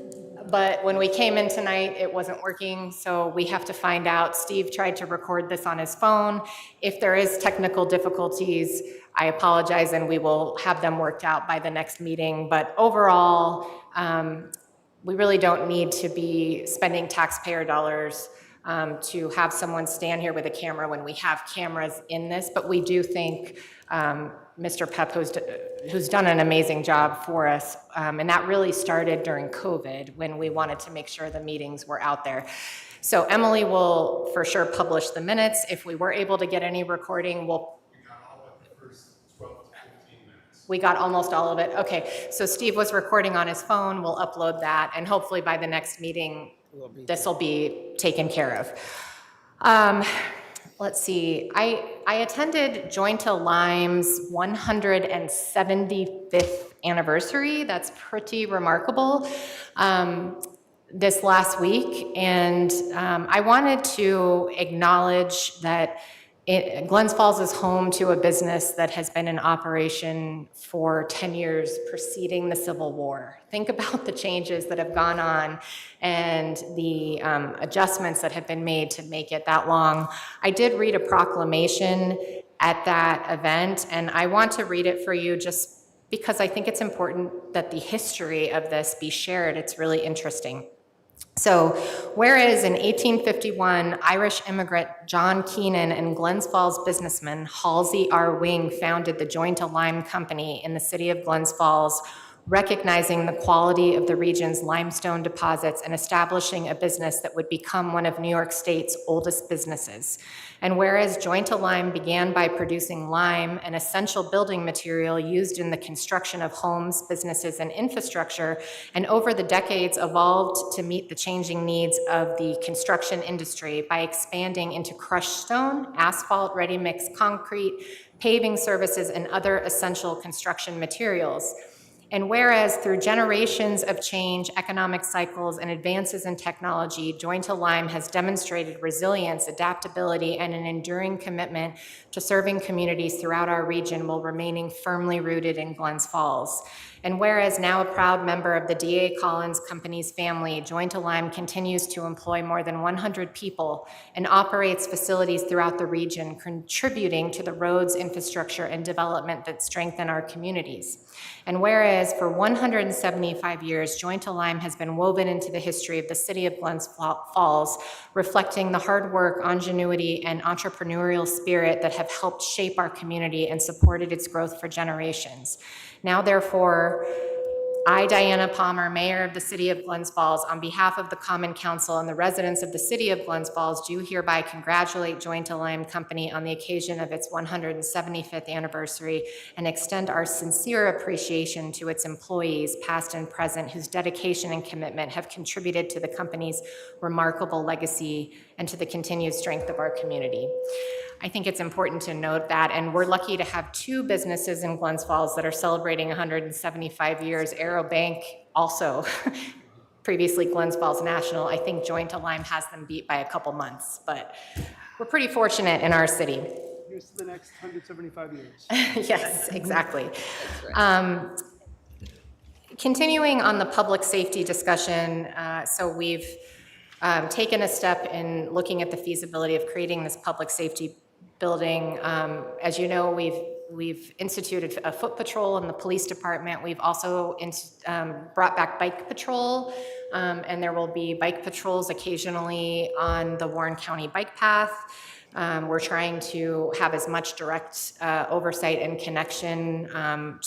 but when we came in tonight, it wasn't working, so we have to find out. Steve tried to record this on his phone. If there is technical difficulties, I apologize, and we will have them worked out by the next meeting. But overall, we really don't need to be spending taxpayer dollars to have someone stand here with a camera when we have cameras in this, but we do think Mr. Pep, who's done an amazing job for us, and that really started during COVID when we wanted to make sure the meetings were out there. So Emily will for sure publish the minutes. If we were able to get any recording, we got almost all of it. Okay, so Steve was recording on his phone. We'll upload that, and hopefully by the next meeting, this will be taken care of. Let's see. I attended Jointa Lime's 175th anniversary. That's pretty remarkable. This last week, and I wanted to acknowledge that Glens Falls is home to a business that has been in operation for 10 years preceding the Civil War. Think about the changes that have gone on and the adjustments that have been made to make it that long. I did read a proclamation at that event, and I want to read it for you just because I think it's important that the history of this be shared. It's really interesting. So, whereas in 1851, Irish immigrant John Keenan and Glens Falls businessman Halsey R. Wing founded the Jointa Lime Company in the city of Glens Falls, recognizing the quality of the region's limestone deposits and establishing a business that would become one of New York State's oldest businesses. And whereas Jointa Lime began by producing lime, an essential building material used in the construction of homes, businesses, and infrastructure, and over the decades evolved to meet the changing needs of the construction industry by expanding into crushed stone, asphalt, ready-mix concrete, paving services, and other essential construction materials. And whereas through generations of change, economic cycles, and advances in technology, Jointa Lime has demonstrated resilience, adaptability, and an enduring commitment to serving communities throughout our region while remaining firmly rooted in Glens Falls. And whereas now a proud member of the D.A. Collins Company's family, Jointa Lime continues to employ more than 100 people and operates facilities throughout the region, contributing to the roads, infrastructure, and development that strengthen our communities. And whereas for 175 years, Jointa Lime has been woven into the history of the city of Glens Falls, reflecting the hard work, ingenuity, and entrepreneurial spirit that have helped shape our community and supported its growth for generations. Now, therefore, I, Diana Palmer, Mayor of the City of Glens Falls, on behalf of the Common Council and the residents of the City of Glens Falls, do hereby congratulate Jointa Lime Company on the occasion of its 175th anniversary and extend our sincere appreciation to its employees, past and present, whose dedication and commitment have contributed to the company's remarkable legacy and to the continued strength of our community. I think it's important to note that, and we're lucky to have two businesses in Glens Falls that are celebrating 175 years. Aero Bank also, previously Glens Falls National. I think Jointa Lime has them beat by a couple months, but we're pretty fortunate in our city. us to the next 175 years. Yes, exactly. Continuing on the public safety discussion, so we've taken a step in looking at the feasibility of creating this public safety building. As you know, we've instituted a foot patrol in the police department. We've also brought back bike patrol, and there will be bike patrols occasionally on the Warren County bike path. We're trying to have as much direct oversight and connection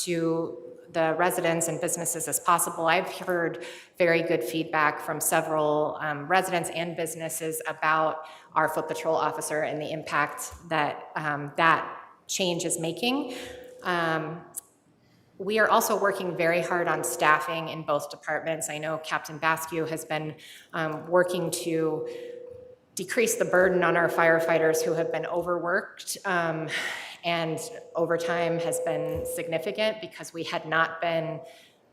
to the residents and businesses as possible. I've heard very good feedback from several residents and businesses about our foot patrol officer and the impact that that change is making. We are also working very hard on staffing in both departments. I know Captain Bascu has been working to decrease the burden on our firefighters who have been overworked, and overtime has been significant because we had not been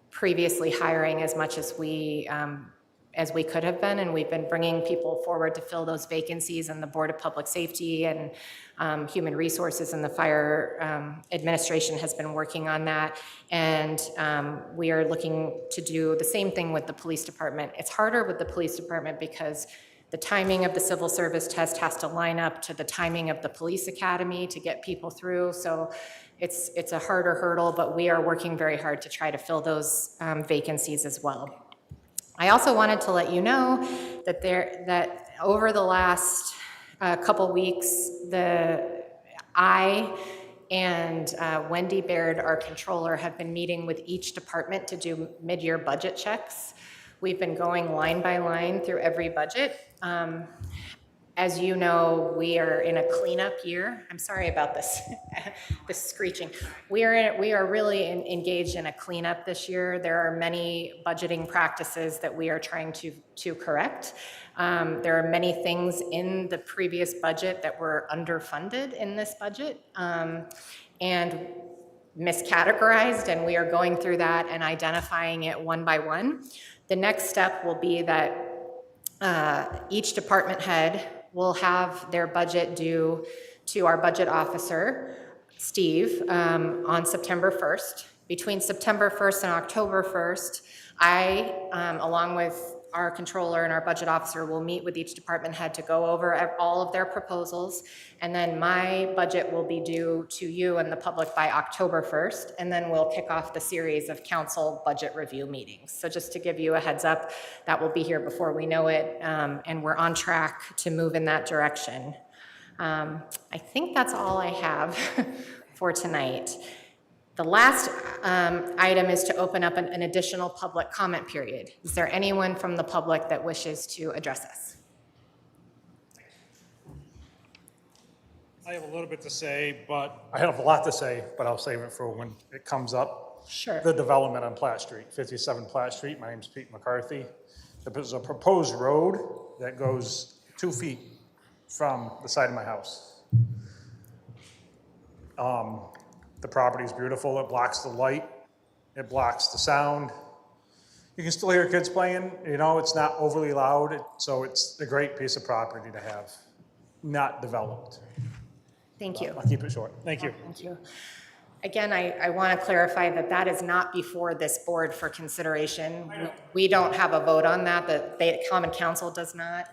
previously hiring as much as we could have been, and we've been bringing people forward to fill those vacancies, and the Board of Public Safety and Human Resources and the Fire Administration has been working on that, and we are looking to do the same thing with the police department. It's harder with the police department because the timing of the civil service test has to line up to the timing of the police academy to get people through. So it's a harder hurdle, but we are working very hard to try to fill those vacancies as well. I also wanted to let you know that over the last couple weeks, I and Wendy Baird, our controller, have been meeting with each department to do mid-year budget checks. We've been going line by line through every budget. As you know, we are in a cleanup year. I'm sorry about this, this screeching. We are really engaged in a cleanup this year. There are many budgeting practices that we are trying to correct. There are many things in the previous budget that were underfunded in this budget and miscategorized, and we are going through that and identifying it one by one. The next step will be that each department head will have their budget due to our budget officer, Steve, on September 1st. Between September 1st and October 1st, I, along with our controller and our budget officer, will meet with each department head to go over all of their proposals, and then my budget will be due to you and the public by October 1st, and then we'll kick off the series of council budget review meetings. So just to give you a heads up, that will be here before we know it, and we're on track to move in that direction. I think that's all I have for tonight. The last item is to open up an additional public comment period. Is there anyone from the public that wishes to address us? I have a little bit to say, but I have a lot to say, but I'll save it for when it comes up. Sure. The development on Platt Street, 57 Platt Street. My name's Pete McCarthy. There's a proposed road that goes 2 feet from the side of my house. The property is beautiful. It blocks the light. It blocks the sound. You can still hear kids playing. You know, it's not overly loud. So it's a great piece of property to have, not developed. Thank you. I'll keep it short. Thank you. Thank you. Again, I want to clarify that that is not before this board for consideration. We don't have a vote on that. The Common Council does not.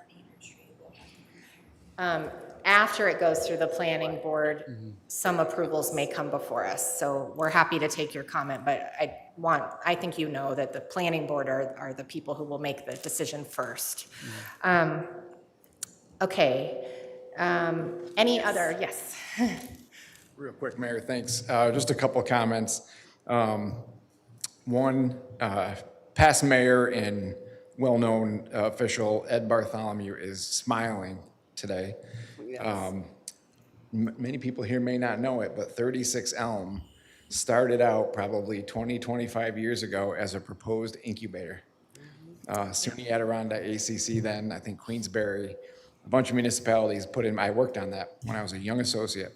After it goes through the planning board, some approvals may come before us. So we're happy to take your comment, but I think you know that the planning board are the people who will make the decision first. Okay. Any other? Yes. Real quick, Mayor, thanks. Just a couple of comments. One, past mayor and well-known official Ed Bartholomew is smiling today. Many people here may not know it, but 36 Elm started out probably 20, 25 years ago as a proposed incubator. SUNY Adirondack, ACC then, I think Queensberry, a bunch of municipalities put in, I worked on that when I was a young associate.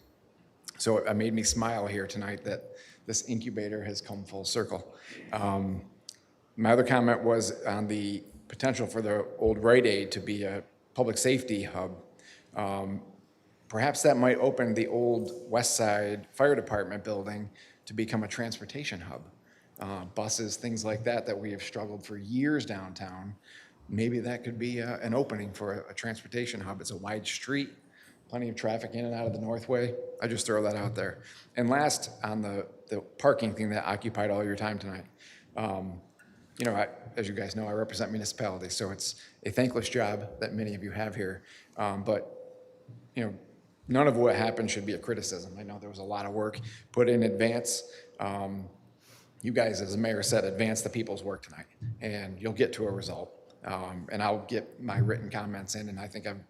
So it made me smile here tonight that this incubator has come full circle. My other comment was on the potential for the old Rite Aid to be a public safety hub. perhaps that might open the old West Side Fire Department building to become a transportation hub. Buses, things like that, that we have struggled for years downtown. Maybe that could be an opening for a transportation hub. It's a wide street, plenty of traffic in and out of the Northway. I just throw that out there. And last, on the parking thing that occupied all your time tonight. You know, as you guys know, I represent municipalities, so it's a thankless job that many of you have here. But, you know, none of what happened should be a criticism. I know there was a lot of work put in advance. You guys, as the mayor said, advance the people's work tonight, and you'll get to a result. And I'll get my written comments in, and I think I'm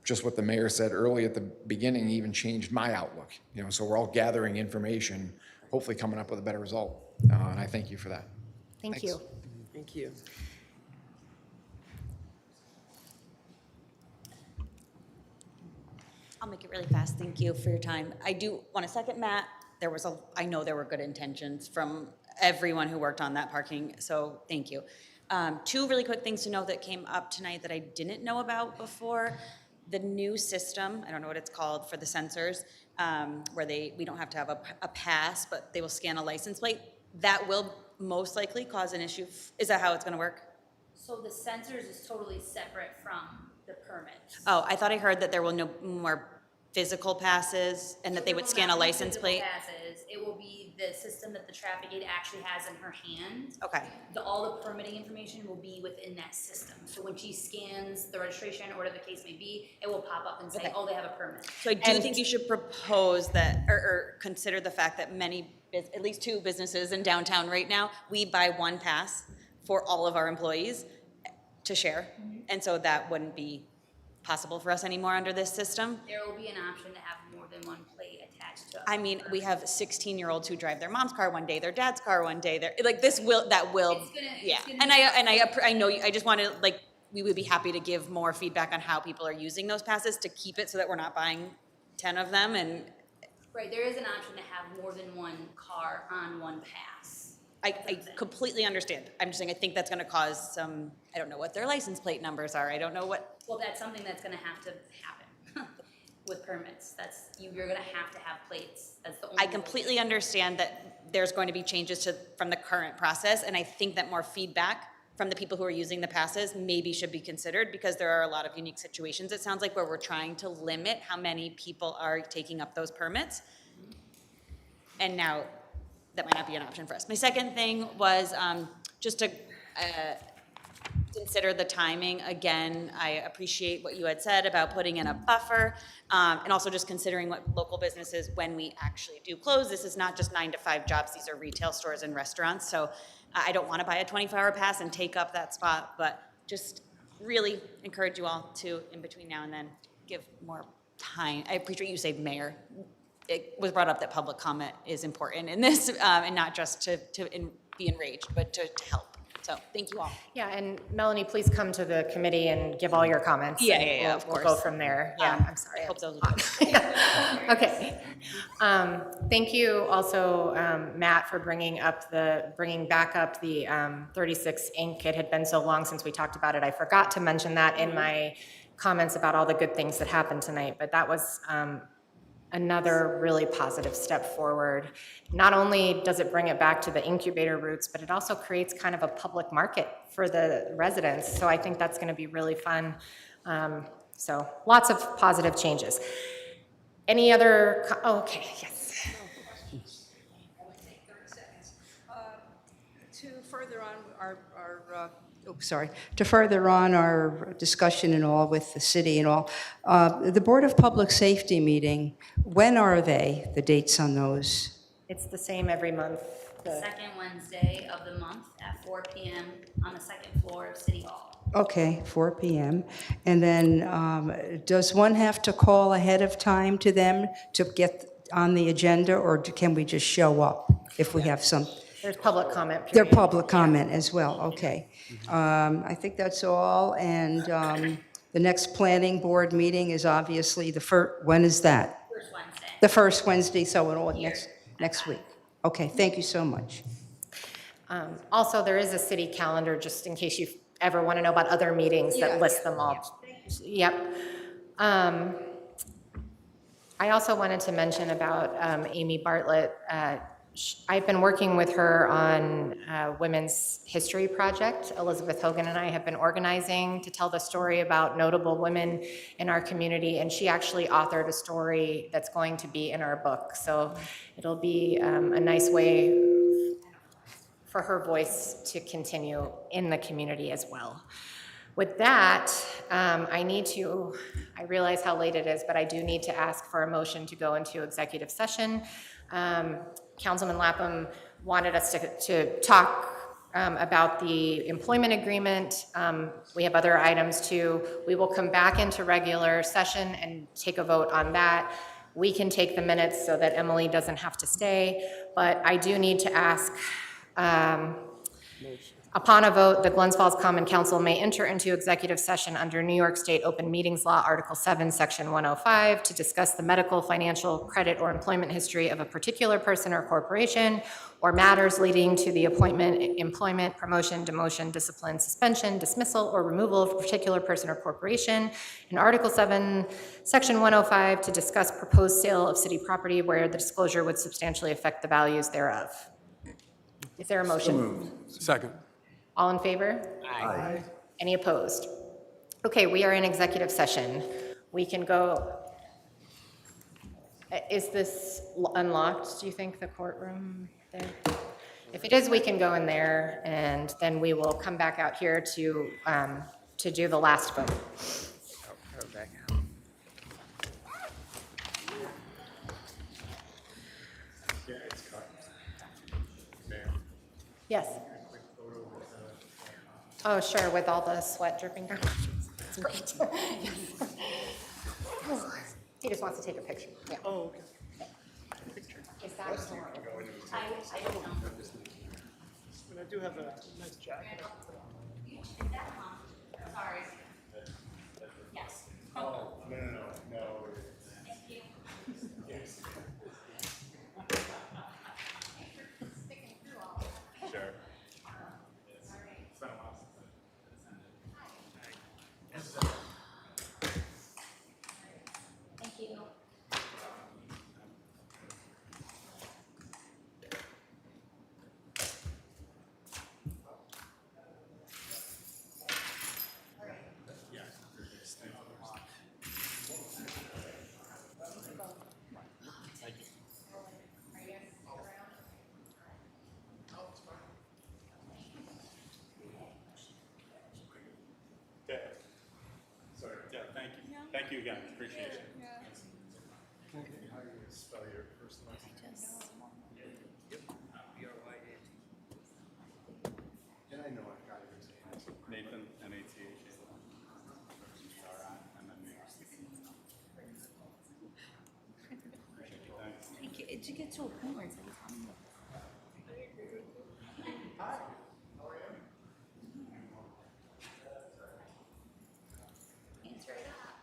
just what the mayor said early at the beginning even changed my outlook. You know, so we're all gathering information, hopefully coming up with a better result. And I thank you for that. Thank Thanks. you. Thank you. I'll make it really fast. Thank you for your time. I do want to second Matt. I know there were good intentions from everyone who worked on that parking, so thank you. Two really quick things to know that came up tonight that I didn't know about before. The new system, I don't know what it's called, for the sensors, where we don't have to have a pass, but they will scan a license plate. That will most likely cause an issue. Is that how it's going to work? So the sensors is totally separate from the permits. Oh, I thought I heard that there will no more physical passes and that they would scan a license plate. Passes. It will be the system that the traffic aide actually has in her hand. Okay. All the permitting information will be within that system. So when she scans the registration or whatever the case may be, it will pop up and say, Okay. oh, they have a permit. So I do think you should propose that, or consider the fact that at least two businesses in downtown right now, we buy one pass for all of our employees to share. And so that wouldn't be possible for us anymore under this system. There will be an option to have more than one plate attached to it. I mean, we have 16-year-olds who drive their mom's car one day, their dad's car one day. Yeah. It's gonna I know, I just want to, we would be happy to give more feedback on how people are using those passes to keep it so that we're not buying 10 of them. And Right, there is an option to have more than one car on one pass. I completely understand. I'm just saying, I think that's going to cause some, I don't know what their license plate numbers are. I don't know what. Well, that's something that's gonna have to happen with permits. You're gonna have to have plates. That's the only. I completely understand that there's going to be changes from the current process, and I think that more feedback from the people who are using the passes maybe should be considered, because there are a lot of unique situations, it sounds like, where we're trying to limit how many people are taking up those permits. And now that might not be an option for us. My second thing was just to consider the timing. Again, I appreciate what you had said about putting in a buffer, and also just considering what local businesses, when we actually do close, this is not just 9 to 5 jobs, these are retail stores and restaurants. So I don't want to buy a 24-hour pass and take up that spot, but just really encourage you all to, in between now and then, give more time. I appreciate you say mayor. It was brought up that public comment is important in this, and not just to be enraged, but to help. So thank you all. Yeah, and Melanie, please come to the committee and give all your comments. Yeah, and yeah, we'll- of We'll go course. from there. Yeah, I'm sorry. I hope those Okay. Thank you also, Matt, for bringing back up the 36 Inc. It had been so long since we talked about it. I forgot to mention that in my comments about all the good things that happened tonight, but that was another really positive step forward. Not only does it bring it back to the incubator roots, but it also creates kind of a public market for the residents. So I think that's going to be really fun. So lots of positive changes. Any other, okay, yes. To further on to further on our discussion and all with the city and all, the Board of Public Safety meeting, when are they, the dates on those? It's the same every month. Second Wednesday of the month at 4 p.m. on the second floor of City Hall. Okay, 4 p.m. And then does one have to call ahead of time to them to get on the agenda, or can we just show up if we have some? There's public comment period. Their public comment as well, okay. I think that's all, and the next planning board meeting is obviously the first, when is that? First Wednesday. The first Wednesday, so it'll next week. Okay, thank you so much. Also, there is a city calendar, just in case you ever want to know about other meetings that list them all. Yep. I also wanted to mention about Amy Bartlett. I've been working with her on Women's History Project. Elizabeth Hogan and I have been organizing to tell the story about notable women in our community, and she actually authored a story that's going to be in our book. So it'll be a nice way for her voice to continue in the community as well. With that, I realize how late it is, but I do need to ask for a motion to go into executive session. Councilman Lapham wanted us to talk about the employment agreement. We have other items too. We will come back into regular session and take a vote on that. We can take the minutes so that Emily doesn't have to stay, but I do need to ask, upon a vote, the Glens Falls Common Council may enter into executive session under New York State Open Meetings Law, Article 7, Section 105, to discuss the medical, financial, credit, or employment history of a particular person or corporation, or matters leading to the appointment, employment, promotion, demotion, discipline, suspension, dismissal, or removal of a particular person or corporation. In Article 7, Section 105, to discuss proposed sale of city property where the disclosure would substantially affect the values thereof. Is there a motion? So moved. Second. All in favor? Aye. Any opposed? Okay, we are in executive session. We can go. Is this unlocked, do you think, the courtroom there? If it is, we can go in there, and then we will come back out here to do the last vote. Yes. Oh, sure, with all the sweat dripping down. It's great. He just wants to take a picture. Yeah. Oh, okay. Is that normal? I don't know. And I do have a nice jacket. Sorry. Yes. Oh, no. Thank you. Yes. Sure. Thank you. Okay. Sorry, yeah, thank you. Thank you again, appreciate it. How do you spell your first last name? And I know I've got yours. Nathan, N-A-T-H. Thank you. Did you get to a point where it's like, answer that.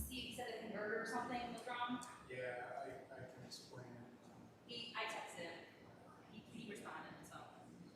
Steve said a converter or something.